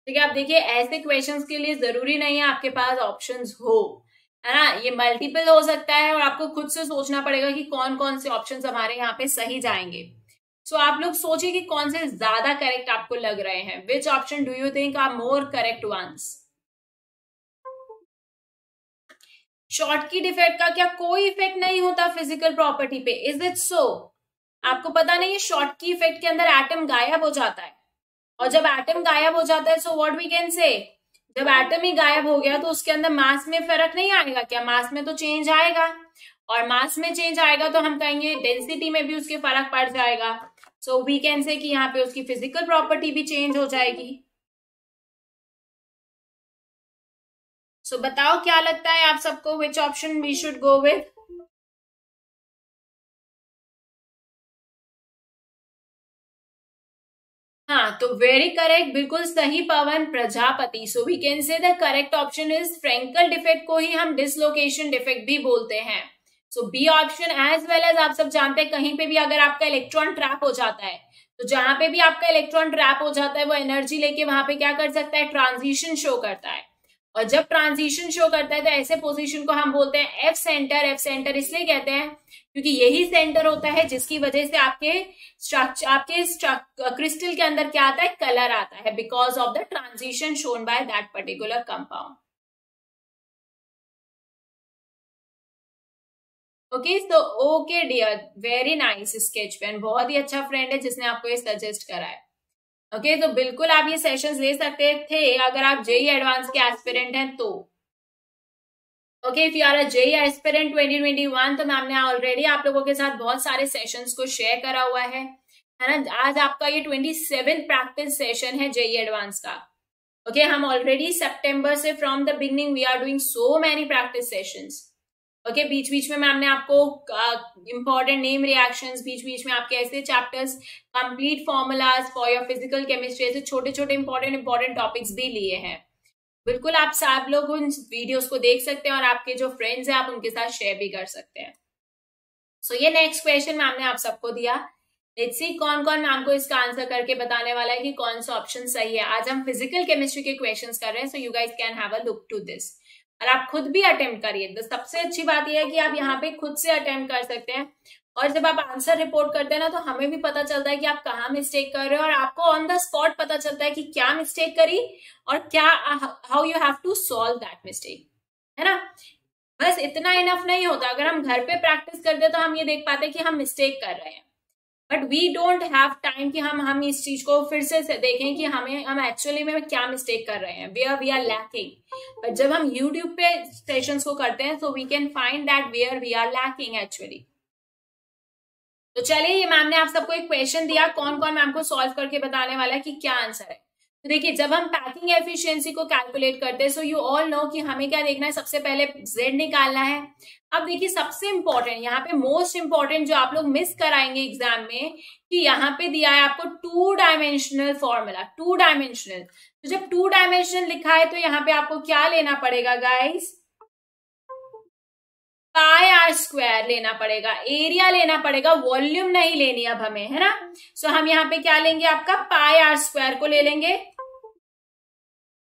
ठीक है, आप देखिए ऐसे क्वेश्चंस के लिए जरूरी नहीं है आपके पास ऑप्शंस हो, है ना, ये मल्टीपल हो सकता है और आपको खुद से सोचना पड़ेगा कि कौन कौन से ऑप्शंस हमारे यहाँ पे सही जाएंगे। सो आप लोग सोचिए कि कौन से ज्यादा करेक्ट आपको लग रहे हैं। Which option do you think are more correct ones. Schottky defect का क्या कोई इफेक्ट नहीं होता फिजिकल प्रॉपर्टी पे, इज इट सो? आपको पता नहीं है शॉर्टकी इफेक्ट के अंदर एटम गायब हो जाता है, और जब एटम गायब हो जाता है सो व्हाट वी कैन से, जब एटम ही गायब हो गया तो उसके अंदर मास में फर्क नहीं आएगा क्या, मास में तो चेंज आएगा, और मास में चेंज आएगा तो हम कहेंगे डेंसिटी में भी उसके फर्क पड़ जाएगा। सो वी कैन से कि यहाँ पे उसकी फिजिकल प्रॉपर्टी भी चेंज हो जाएगी। सो बताओ क्या लगता है आप सबको, which option we should go with. हाँ, तो वेरी करेक्ट, बिल्कुल सही Pawan Prajapati. So we can say the correct option is Frenkel defect को ही हम डिसलोकेशन डिफेक्ट भी बोलते हैं। So B option as well as आप सब जानते हैं कहीं पे भी अगर आपका इलेक्ट्रॉन ट्रैप हो जाता है, तो जहां पे भी आपका इलेक्ट्रॉन ट्रैप हो जाता है वो एनर्जी लेके वहां पे क्या कर सकता है, ट्रांजिशन शो करता है, और जब ट्रांजिशन शो करता है तो ऐसे पोजीशन को हम बोलते हैं एफ सेंटर। एफ सेंटर इसलिए कहते हैं क्योंकि यही सेंटर होता है जिसकी वजह से आपके स्ट्रक्चर, आपके क्रिस्टल के अंदर क्या आता है, कलर आता है, because of the transition shown by that particular compound. Okay, तो okay dear, very nice sketch pen, बहुत ही अच्छा फ्रेंड है जिसने आपको ये सजेस्ट करा है। ओके, तो बिल्कुल आप ये सेशंस ले सकते थे अगर आप जेई एडवांस के एस्पिरेंट हैं तो। Okay, if you are a JEE aspirant 2021, तो मैम ने ऑलरेडी आप लोगों के साथ बहुत सारे सेशंस को शेयर करा हुआ है। है ना। आज आपका ये 27th प्रैक्टिस सेशन है जेई एडवांस का। ओके हम ऑलरेडी सितंबर से from the beginning we are doing so many practice sessions. Okay बीच बीच में मैम ने आपको इंपॉर्टेंट नेम रिएक्शंस, बीच बीच में आपके ऐसे chapters, complete formulas for your physical chemistry, ऐसे छोटे छोटे इंपॉर्टेंट टॉपिक्स भी लिए हैं। बिल्कुल आप सब लोग उन वीडियोस को देख सकते हैं और आपके जो फ्रेंड्स हैं आप उनके साथ शेयर भी कर सकते हैं। सो ये नेक्स्ट क्वेश्चन मैम ने आप सबको दिया। लेट्स सी कौन कौन मैम को इसका आंसर करके बताने वाला है कि कौन सा ऑप्शन सही है। आज हम फिजिकल केमिस्ट्री के क्वेश्चंस कर रहे हैं, so you guys can have a look to this और आप खुद भी अटेम्प्ट करिए। तो सबसे अच्छी बात यह है कि आप यहाँ पे खुद से अटेम्प्ट कर सकते हैं और जब आप आंसर रिपोर्ट करते हैं ना तो हमें भी पता चलता है कि आप कहाँ मिस्टेक कर रहे हो और आपको ऑन द स्पॉट पता चलता है कि क्या मिस्टेक करी और क्या how you have to solve that mistake, है ना। बस इतना इनफ नहीं होता, अगर हम घर पे प्रैक्टिस करते तो हम ये देख पाते कि हम मिस्टेक कर रहे हैं, but we don't have time कि हम इस चीज को फिर से देखें कि हम एक्चुअली में क्या मिस्टेक कर रहे हैं, where we are lacking. But जब हम यूट्यूब पे सेशंस को करते हैं तो we can find that where we are lacking actually. तो चलिए ये मैम ने आप सबको एक क्वेश्चन दिया, कौन कौन मैम को सॉल्व करके बताने वाला है कि क्या आंसर है। तो देखिए जब हम पैकिंग एफिशिएंसी को कैलकुलेट करते हैं सो यू ऑल नो कि हमें क्या देखना है, सबसे पहले जेड निकालना है। अब देखिए सबसे इंपॉर्टेंट यहाँ पे मोस्ट इंपॉर्टेंट जो आप लोग मिस कराएंगे एग्जाम में कि यहाँ पे दिया है आपको 2 डायमेंशनल फॉर्मूला, 2 डायमेंशनल। तो जब 2 डायमेंशनल लिखा है तो यहाँ पे आपको क्या लेना पड़ेगा गाइस, पाई आर स्क्वायर लेना पड़ेगा, एरिया लेना पड़ेगा, वॉल्यूम नहीं लेनी अब हमें, है ना। सो हम यहाँ पे क्या लेंगे, आपका पाई आर स्क्वायर को ले लेंगे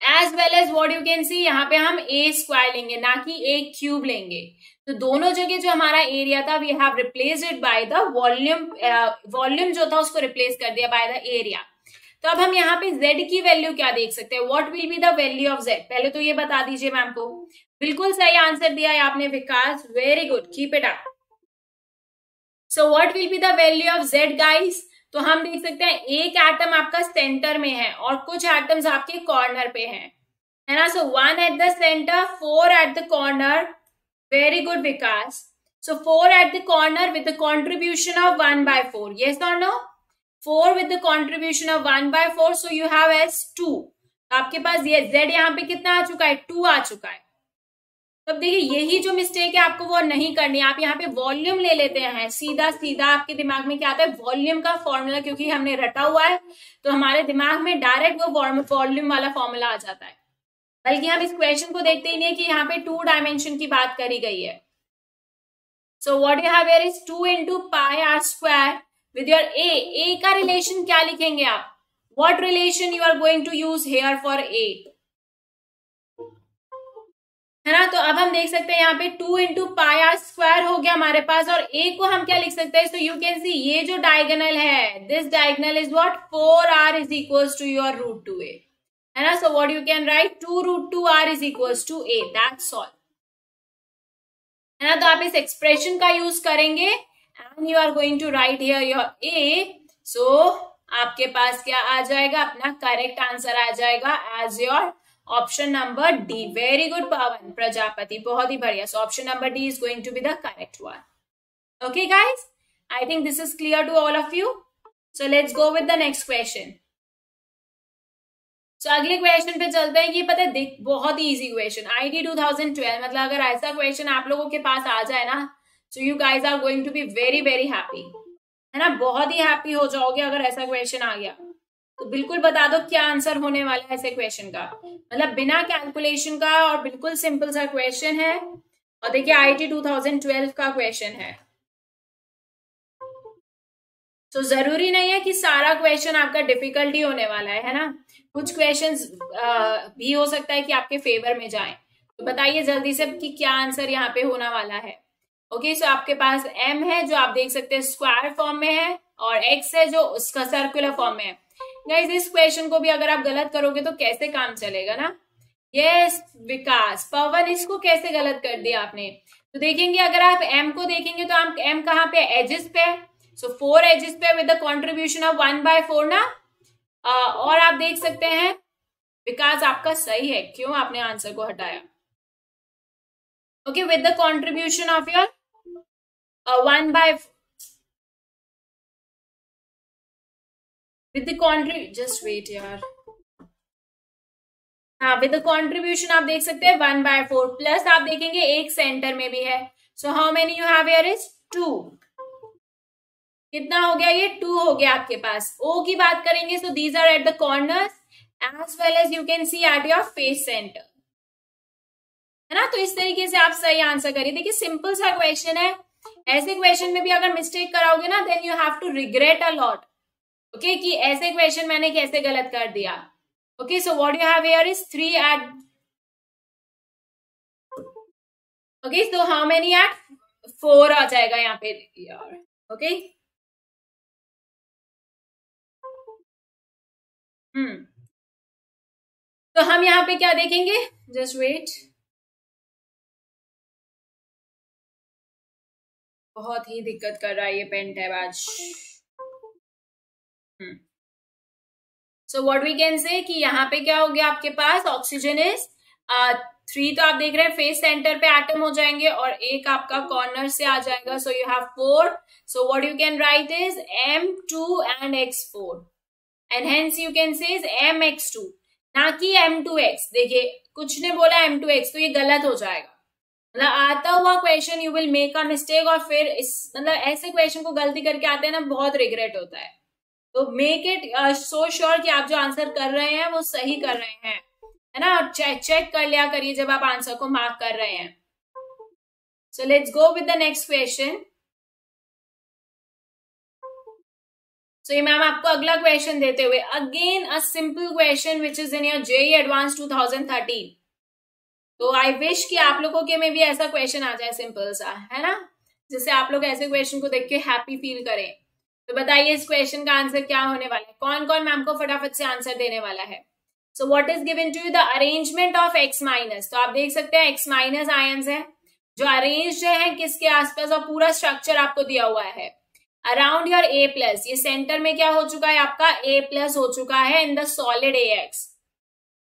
as well as what you can see यहाँ पे हम ए स्क्वायर लेंगे, ना कि ए क्यूब लेंगे। तो दोनों जगह जो हमारा एरिया था we have replaced it by the volume, volume जो था उसको रिप्लेस कर दिया बाय द एरिया। तो अब हम यहाँ पे z की वैल्यू क्या देख सकते हैं, what will be the value of z, पहले तो ये बता दीजिए मैम को। बिल्कुल सही आंसर दिया है आपने Vikas, very good, keep it up. So what will be the value of z guys, तो हम देख सकते हैं एक एटम आपका सेंटर में है और कुछ एटम्स आपके कॉर्नर पे हैं, है ना। सो 1 at the centre, 4 at the corner, very good Vikas. So 4 at the corner with the contribution of 1/4, yes or no, 4 with the contribution of 1/4, so you have as 2। आपके पास ये z यहाँ पे कितना आ चुका है, 2 आ चुका है। तब देखिए यही जो मिस्टेक है आपको वो नहीं करनी है, आप यहाँ पे वॉल्यूम ले लेते हैं, सीधा सीधा आपके दिमाग में क्या आता है, वॉल्यूम का फॉर्मूला, क्योंकि हमने रटा हुआ है तो हमारे दिमाग में डायरेक्ट वो वॉल्यूम वाला फॉर्मूला आ जाता है। बल्कि हम इस क्वेश्चन को देखते ही नहीं कि यहाँ पे 2 डायमेंशन की बात करी गई है। So what you have here is 2 into pi r square with your A का रिलेशन क्या लिखेंगे आप, what relation you are going to use here for A, है ना। तो अब हम देख सकते हैं यहाँ पे 2 into पाई आर स्क्वायर हो गया हमारे पास, और ए को हम क्या लिख सकते हैं, सो यू कैन सी ये जो डायगोनल है, this diagonal is what, 4r is equals to your √2a, है ना। So what you can write, 2√2r is equals to a, that's all, है ना। तो आप इस एक्सप्रेशन का यूज करेंगे and you are going to write here your A. सो आपके पास क्या आ जाएगा, अपना करेक्ट आंसर आ जाएगा as your option number D. Very good Pawan Prajapati, बहुत ही बढ़िया। So option number D is going to be the correct one. Okay guys, I think this is clear to all of you. So let's go with the next question. So अगले क्वेश्चन पे चलते हैं। ये पता है बहुत ही इजी क्वेश्चन, आईटी 2012, मतलब अगर ऐसा क्वेश्चन आप लोगों के पास आ जाए ना, so you guys are going to be very very happy, है ना। बहुत ही हैप्पी हो जाओगे अगर ऐसा क्वेश्चन आ गया। तो बिल्कुल बता दो क्या आंसर होने वाला है ऐसे क्वेश्चन का, मतलब बिना कैलकुलेशन का, और बिल्कुल सिंपल सा क्वेश्चन है। और देखिए आईटी 2012 का क्वेश्चन है, तो जरूरी नहीं है कि सारा क्वेश्चन आपका डिफिकल्टी होने वाला है ना। कुछ क्वेश्चंस भी हो सकता है कि आपके फेवर में जाएं। तो बताइए जल्दी से कि क्या आंसर यहाँ पे होने वाला है। ओके, सो आपके पास m है जो आप देख सकते हैं स्क्वायर फॉर्म में है, और x है जो उसका सर्कुलर फॉर्म में है। गाइस इस क्वेश्चन को भी अगर आप गलत करोगे तो कैसे काम चलेगा ना। यस विकास, पवन इसको कैसे गलत कर दिया आपने। तो देखेंगे अगर आप m को देखेंगे तो आप m कहाँ पे, एजेस पे, सो 4 एजेस पे विद द कॉन्ट्रीब्यूशन ऑफ 1/4 ना। और आप देख सकते हैं विकास आपका सही है, क्यों आपने आंसर को हटाया। Okay, with the contribution of your 1/4, with the contribution, just wait यार, हाँ विद द कॉन्ट्रीब्यूशन आप देख सकते हैं 1/4 प्लस आप देखेंगे एक सेंटर में भी है. So how many you have here is 2. कितना हो गया ये 2 हो गया आपके पास. ओ की बात करेंगे so these are at the corners as well as you can see at your face centre, है ना. तो इस तरीके से आप सही आंसर करिए. देखिए सिंपल सा क्वेश्चन है. ऐसे क्वेश्चन में भी अगर मिस्टेक कराओगे ना then you have to regret a lot. Okay कि ऐसे क्वेश्चन मैंने कैसे गलत कर दिया. Okay so what you have here is 3 eight. Okay so how many eight 4 आ जाएगा यहाँ पे यार. ओके तो हम यहाँ पे क्या देखेंगे, जस्ट वेट, बहुत ही दिक्कत कर रहा है ये पेन टैब आज. सो व्हाट वी कैन से कि यहाँ पे क्या हो गया आपके पास ऑक्सीजन इज 3 तो आप देख रहे हैं फेस सेंटर पे एटम हो जाएंगे और एक आपका कॉर्नर से आ जाएगा. So you have 4. So what you can right is M2 and X4 and hence you can से इज MX2 ना कि M2X. देखिए कुछ ने बोला M2X तो ये गलत हो जाएगा. मतलब आता हुआ question you will make a mistake और फिर इस मतलब ऐसे क्वेश्चन को गलती करके आते हैं ना बहुत रिग्रेट होता है. तो मेक इट सो श्योर कि आप जो आंसर कर रहे हैं वो सही कर रहे हैं, है ना. चेक कर लिया करिए जब आप आंसर को मार्क कर रहे हैं. So let's go with the next question. So ये मैम आपको अगला क्वेश्चन देते हुए again a simple question which is in your JEE advance 2013. तो आई विश कि आप लोगों के में भी ऐसा क्वेश्चन आ जाए सिंपल सा, है ना, जिससे आप लोग ऐसे क्वेश्चन को देख के हैप्पी फील करें. तो बताइए इस क्वेश्चन का आंसर क्या होने वाला है. कौन कौन मैम को फटाफट से आंसर देने वाला है. So what is given to you the arrangement of X minus. तो आप देख सकते हैं X माइनस आयंस है जो अरेंज है किसके आसपास और पूरा स्ट्रक्चर आपको दिया हुआ है अराउंड योर A प्लस. ये सेंटर में क्या हो चुका है आपका A प्लस हो चुका है in the solid AX.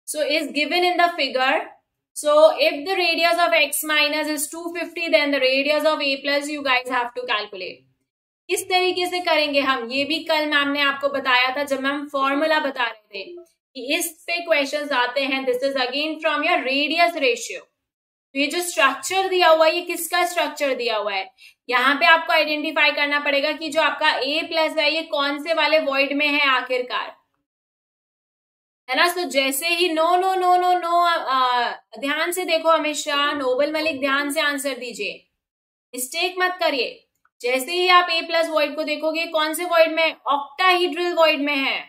So is given in the figure. So if the radius of X minus is 250 then the radius of A plus you guys have to calculate. किस तरीके से करेंगे हम ये भी कल मैम ने आपको बताया था जब मैम फॉर्मूला बता रहे थे कि इस पे क्वेश्चंस आते हैं. This is again from your radius ratio. तो ये जो स्ट्रक्चर दिया हुआ है ये किसका स्ट्रक्चर दिया हुआ है. यहाँ पे आपको आइडेंटिफाई करना पड़ेगा कि जो आपका A प्लस है ये कौन से वाले वॉइड में है आखिरकार, है ना. तो जैसे ही no no no no no ध्यान से देखो हमेशा. नोबल मलिक ध्यान से आंसर दीजिए, मिस्टेक मत करिए. जैसे ही आप A प्लस वॉइड को देखोगे कौन से वॉइड में, ऑक्टाहीड्रल वॉइड में है.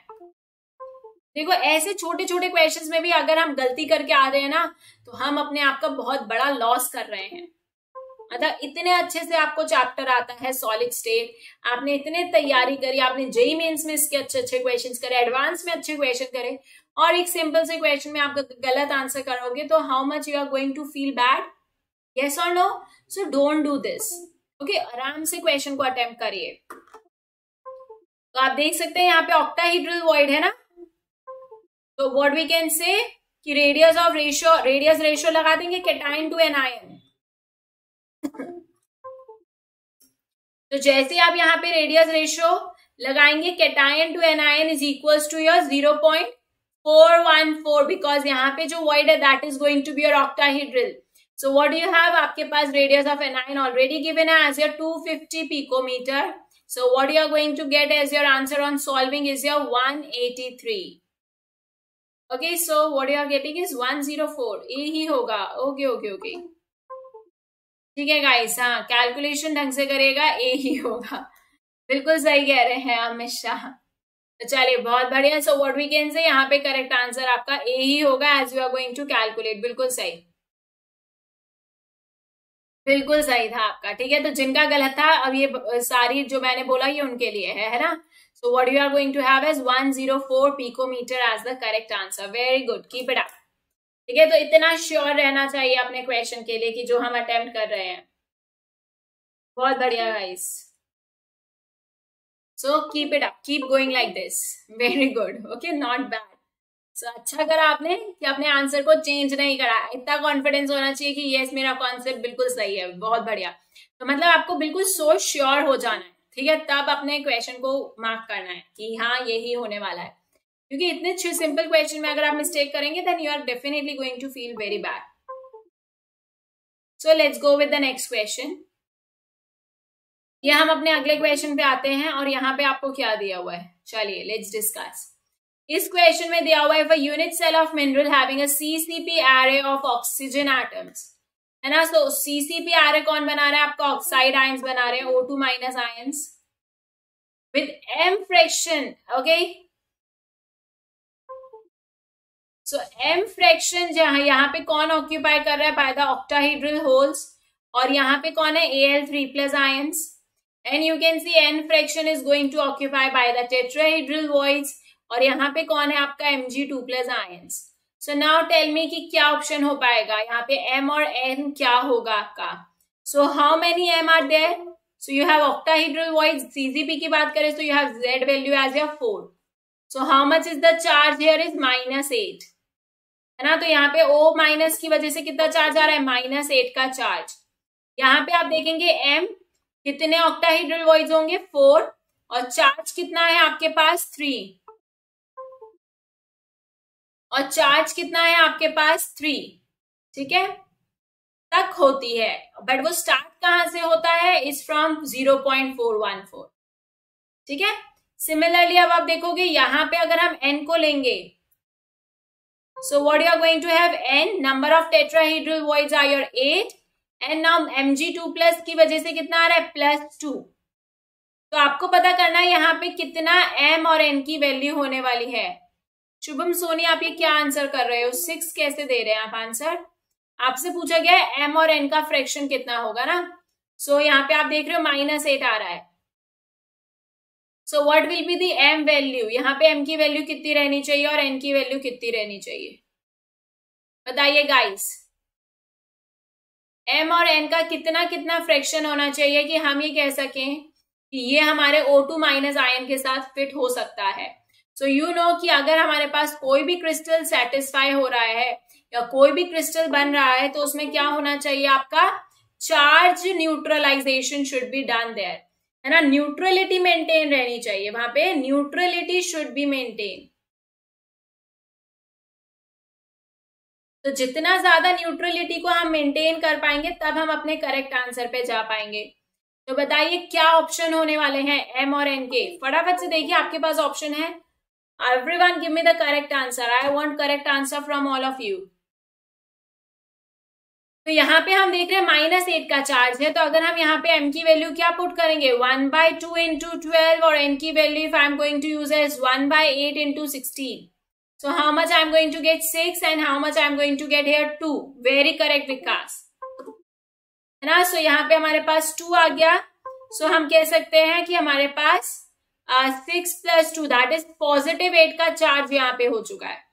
देखो ऐसे छोटे छोटे क्वेश्चंस में भी अगर हम गलती करके आ रहे हैं ना तो हम अपने आप का बहुत बड़ा लॉस कर रहे हैं. मतलब इतने अच्छे से आपको चैप्टर आता है सॉलिड स्टेट, आपने इतने तैयारी करी, आपने जेईई मेंस में इसके अच्छे अच्छे क्वेश्चंस करे, एडवांस में अच्छे क्वेश्चन करे और एक सिंपल से क्वेश्चन में आप गलत आंसर करोगे तो how much you are going to feel bad. Yes और no. So don't do this. Okay आराम से क्वेश्चन को अटेम्प्ट करिए. तो आप देख सकते हैं यहाँ पे ऑक्टाहीड्रल वॉइड है ना. तो व्हाट वी कैन से कि रेडियस रेशियो लगा देंगे कैटायन टू एनायन. तो जैसे आप यहाँ पे रेडियस रेशियो लगाएंगे cation to anion is equals to your 0.414 because यहाँ पे जो वॉइड है that is going to be your octahedral. So what do you have, आपके पास radius of anion already given है as your 250 picometer. So what you are going to get as your answer on solving is your 183. Okay so what you are getting is 104. ए ही होगा. ओके ओके ओके ठीक है गाइस. हाँ कैलकुलेशन ढंग से करेगा ए ही होगा. बिल्कुल सही कह रहे हैं हमेशा. तो चलिए बहुत बढ़िया. सो व्हाट वी कैन से यहाँ पे करेक्ट आंसर आपका ए ही होगा as you are going to calculate. बिल्कुल सही, बिल्कुल सही था आपका. ठीक है तो जिनका गलत था अब ये सारी जो मैंने बोला ये उनके लिए है ना. So what you are going to have is 104 picometre as the correct answer. Very good, keep it up. ठीक है तो इतना श्योर रहना चाहिए अपने क्वेश्चन के लिए कि जो हम अटेम्प्ट कर रहे हैं. बहुत बढ़िया guys. So keep it up, keep going like this. Very good. Okay not bad. So अच्छा करा आपने कि अपने आंसर को चेंज नहीं करा. इतना कॉन्फिडेंस होना चाहिए कि यस मेरा कॉन्सेप्ट बिल्कुल सही है. बहुत बढ़िया. तो मतलब आपको बिल्कुल सो श्योर हो जाना है. ठीक है, तब अपने क्वेश्चन को मार्क करना है कि हाँ यही होने वाला है, क्योंकि इतने सिंपल क्वेश्चन में अगर आप मिस्टेक करेंगे then you are definitely going to feel very bad. So let's go with the next question. ये हम अपने अगले क्वेश्चन पे आते हैं और यहाँ पे आपको क्या दिया हुआ है, चलिए लेट्स डिस्कस. इस क्वेश्चन में दिया हुआ है for unit cell of mineral having a CCP array of oxygen atoms, है ना. सो सीसीपी एरे कौन बना रहा है, आपका ऑक्साइड आयंस बना रहे हैं, O2 minus ions with M fraction. Okay, so M fraction जहां यहाँ पे कौन ऑक्यूपाई कर रहा है, बाय द ऑक्टाहेड्रल होल्स, और यहाँ पे कौन है, Al3 plus ions. And you can see N fraction is going to occupy by the tetrahedral voids, और यहाँ पे कौन है आपका Mg2 plus ions. So now tell me कि क्या ऑप्शन हो पाएगा, यहाँ पे M और N क्या होगा आपका. So how many M are there, so you have octahedral voids. CCP की बात करें तो you have Z value as your 4. So how much is the charge here is -8, है ना. तो यहाँ पे O माइनस की वजह से कितना चार्ज आ रहा है, -8 का चार्ज. यहाँ पे आप देखेंगे M कितने ऑक्टाहेड्रल वॉइड्स होंगे, 4, और चार्ज कितना है आपके पास, 3, और चार्ज कितना है आपके पास, 3. ठीक है, तक होती है, बट वो स्टार्ट कहां से होता है, इज फ्रॉम 0.414. ठीक है. सिमिलरली अब आप देखोगे यहाँ पे अगर हम N को लेंगे, so what you are going to have, N number of tetrahedral voids are your 8, and now Mg2 plus की वजह से कितना आ रहा है, +2. तो आपको पता करना है यहाँ पे कितना M और N की वैल्यू होने वाली है. शुभम सोनी आप ये क्या आंसर कर रहे हो, 6 कैसे दे रहे हैं आप आंसर. आपसे पूछा गया है M और N का फ्रैक्शन कितना होगा ना. सो यहाँ पे आप देख रहे हो -8 आ रहा है. So what will be the M value, यहाँ पे M की वैल्यू कितनी रहनी चाहिए और N की वैल्यू कितनी रहनी चाहिए, बताइए गाइस. M और N का कितना कितना फ्रैक्शन होना चाहिए कि हम ये कह सकें कि ये हमारे O2 माइनस आयन के साथ फिट हो सकता है. सो यू नो कि अगर हमारे पास कोई भी क्रिस्टल सेटिस्फाई हो रहा है या कोई भी क्रिस्टल बन रहा है तो उसमें क्या होना चाहिए, आपका charge neutralization should be done there, है ना. न्यूट्रलिटी मेंटेन रहनी चाहिए वहां पे, न्यूट्रलिटी शुड बी मेंटेन. तो जितना ज्यादा न्यूट्रलिटी को हम मेंटेन कर पाएंगे तब हम अपने करेक्ट आंसर पे जा पाएंगे. तो बताइए क्या ऑप्शन होने वाले हैं M और N के, फटाफट से देखिए आपके पास ऑप्शन है. Everyone give me the correct answer, I want correct answer from all of you. तो यहाँ पे हम देख रहे हैं -8 का चार्ज है, तो अगर हम यहाँ पे M की वैल्यू क्या पुट करेंगे, 1/2 into 12, और N की value if I am going to use as 1/8 into 16. So how much I am going to get, 6, and how much I am going to get here, 2. Very correct विकास, है ना. सो यहाँ पे हमारे पास 2 आ गया. सो हम कह सकते हैं कि हमारे पास 6 + 2 दैट इज +8 का चार्ज यहाँ पे हो चुका है.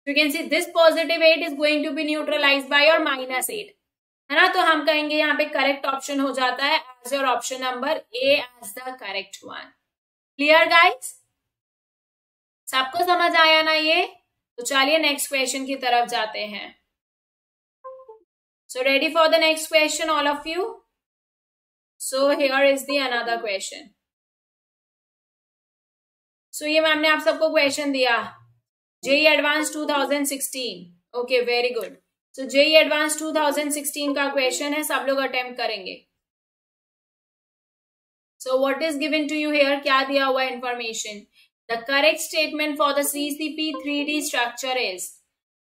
You can see this +8 is going to be neutralize by और -8, है ना. तो हम कहेंगे यहाँ पे करेक्ट ऑप्शन हो जाता है as your option number A as the correct one. Clear guys, सबको समझ आया ना ये. तो चलिए नेक्स्ट क्वेश्चन की तरफ जाते हैं. So ready for the next question all of you. So here is the another question. So ये मैम ने आप सबको क्वेश्चन दिया, JEE advance 2016. Okay very good. So JEE advance 2016 का क्वेश्चन है, सब लोग अटेम्प्ट करेंगे. So what is given to you here, क्या दिया हुआ information, The correct statement for the CCP 3D structure is.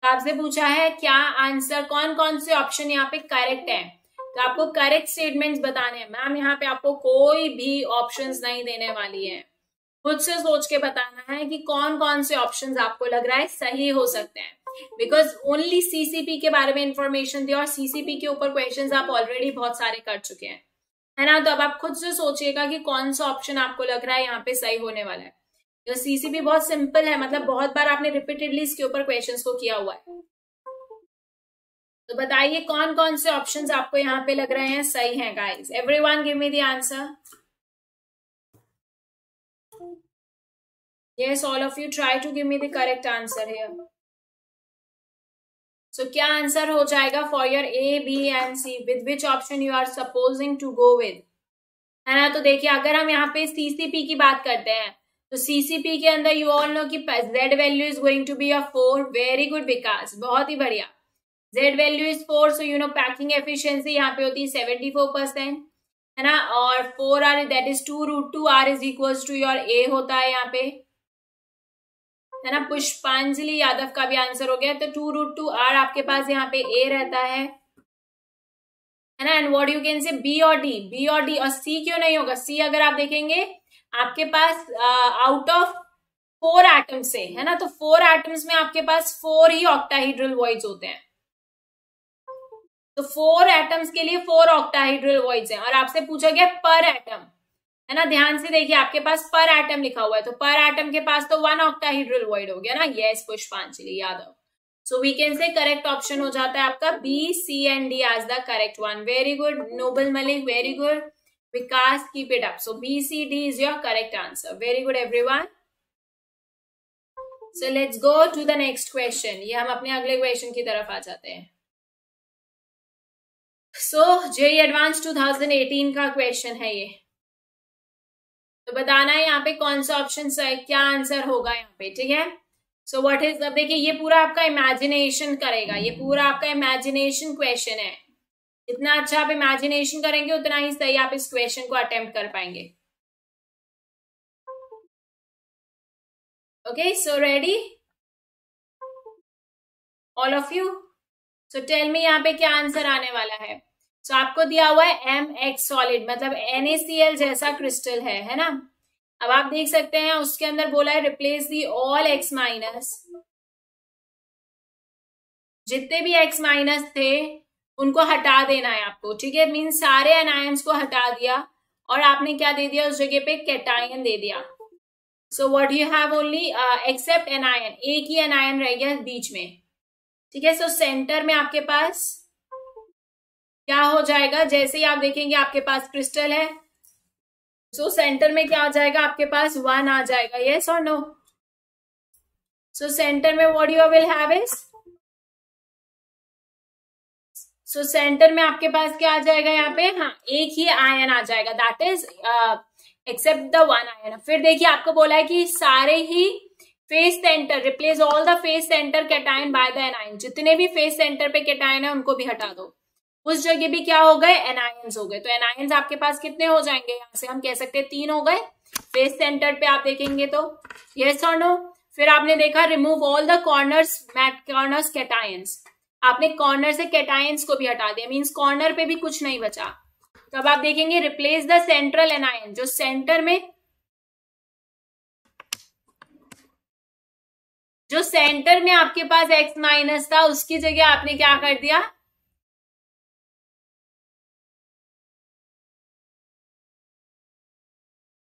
तो आपसे पूछा है क्या आंसर, कौन कौन से ऑप्शन यहाँ पे करेक्ट है. तो आपको करेक्ट स्टेटमेंट्स बताने हैं. मैम यहाँ पे आपको कोई भी ऑप्शंस नहीं देने वाली है, खुद से सोच के बताना है कि कौन कौन से ऑप्शंस आपको लग रहा है सही हो सकते हैं. बिकॉज ओनली CCP के बारे में इंफॉर्मेशन दी और CCP के ऊपर क्वेश्चंस आप ऑलरेडी बहुत सारे कर चुके हैं, है ना. तो अब आप खुद से सोचिएगा कि कौन सा ऑप्शन आपको लग रहा है यहाँ पे सही होने वाला है. तो CCP बहुत सिंपल है, मतलब बहुत बार आपने रिपीटेडली इसके ऊपर क्वेश्चंस को किया हुआ है. तो बताइए कौन कौन से ऑप्शंस आपको यहाँ पे लग रहे हैं सही हैं guys. Everyone give me the answer. Yes all of you try to give me the correct answer here. So क्या आंसर हो जाएगा for your A, B and C, with which option you are supposing to go with, है ना। तो देखिए अगर हम यहाँ पे सीसीपी की बात करते हैं तो सीसीपी के अंदर यू ऑल नो कि Z value is going to be 4। Very good Vikas, बहुत ही बढ़िया। Z value is 4, so you know packing efficiency यहाँ पे होती है 74%, है ना। और 4R that is 2√2R is equals to your a होता है यहाँ पे, है ना। पुष्पांजलि यादव का भी आंसर हो गया, तो 2√2R आपके पास यहाँ पे ए रहता है ना। And what you can say B और डी और सी क्यों नहीं होगा? सी अगर आप देखेंगे आपके पास आउट ऑफ 4 एटम्स से, है ना, तो 4 एटम्स में आपके पास 4 ही ऑक्टाहेड्रल वॉइड्स होते हैं। तो 4 एटम्स के लिए 4 ऑक्टाहेड्रल वॉइड्स हैं। और आपसे पूछा गया पर एटम, है ना। ध्यान से देखिए आपके पास पर एटम लिखा हुआ है, तो पर एटम के पास तो 1 ऑक्टाहेड्रल वॉइड हो गया ना। Yes Pushpanjali Yadav, so we can say correct option हो जाता है आपका B, C and D as the correct one. Very good Nobel Malik, very good Vikas, keep it up. So B C D is your correct answer. Very good everyone. So let's go to the next question. ये हम अपने अगले क्वेश्चन की तरफ आ जाते हैं। सो जेईई एडवांस 2018 का क्वेश्चन है ये, तो बताना है यहाँ पे कौन सा ऑप्शन क्या आंसर होगा यहाँ पे, ठीक है। सो व्हाट इज, अब देखिए ये पूरा आपका इमेजिनेशन करेगा, ये पूरा आपका इमेजिनेशन क्वेश्चन है। जितना अच्छा आप इमेजिनेशन करेंगे उतना ही सही आप इस क्वेश्चन को अटेम्प्ट कर पाएंगे। Okay, so ready all of you? So tell me यहाँ पे क्या आंसर आने वाला है। सो आपको दिया हुआ है MX सॉलिड, मतलब NaCl जैसा क्रिस्टल है ना। अब आप देख सकते हैं उसके अंदर बोला है replace the all X minus, जितने भी X माइनस थे उनको हटा देना है आपको, ठीक है। मीन सारे एनायंस को हटा दिया और आपने क्या दे दिया उस जगह पे, कैटायन दे दिया। So what you have only except anion, एक ही एनायन रह गया बीच में, ठीक है। सो सेंटर में आपके पास क्या हो जाएगा, जैसे ही आप देखेंगे आपके पास क्रिस्टल है, सो सेंटर में क्या आ जाएगा आपके पास 1 आ जाएगा। यस और नो? सो सेंटर में what you will have is, so centre में आपके पास क्या आ जाएगा यहाँ पे, हाँ एक ही आयन आ जाएगा, that is except the 1 ion. फिर देखिए आपको बोला है कि सारे ही face center, replace all the face center cation by the anion, जितने भी फेस सेंटर पे कैटायन है उनको भी हटा दो। उस जगह भी क्या हो गए, एनायंस हो गए। तो एनायंस आपके पास कितने हो जाएंगे, यहाँ से हम कह सकते हैं 3 हो गए फेस सेंटर पे आप देखेंगे तो। यस और नो? फिर आपने देखा remove all the corners cations, आपने कॉर्नर से कैटायंस को भी हटा दिया, मीन्स कॉर्नर पे भी कुछ नहीं बचा। तो अब आप देखेंगे रिप्लेस द सेंट्रल एनायन, जो सेंटर में आपके पास X माइनस था उसकी जगह आपने क्या कर दिया,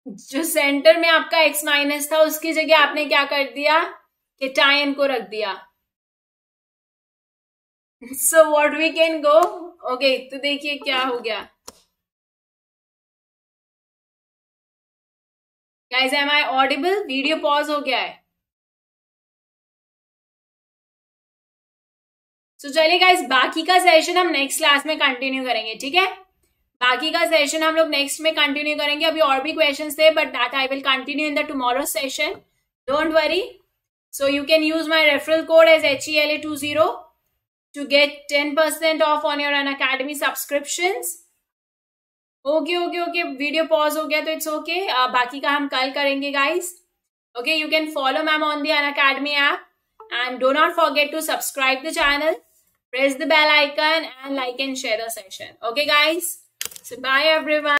जो सेंटर में आपका X माइनस था उसकी जगह आपने क्या कर दिया, कैटायन को रख दिया। So what we can go, okay तो देखिए क्या हो गया। Guys am I audible? Video pause हो गया है। सो चलिए गाइस बाकी का सेशन हम नेक्स्ट क्लास में कंटिन्यू करेंगे, ठीक है। बाकी का सेशन हम लोग नेक्स्ट में कंटिन्यू करेंगे। अभी और भी क्वेश्चंस थे but that I will continue in the tomorrow session, don't worry. So you can use my referral code as HELA20 to get 10% off on your Unacademy subscriptions. Okay, video pause हो गया तो इट्स ओके, बाकी का हम कल करेंगे guys. Okay, you can follow ma'am on the Unacademy app and do not forget to subscribe the channel, press the bell icon and like and share the session. Okay guys, so bye everyone.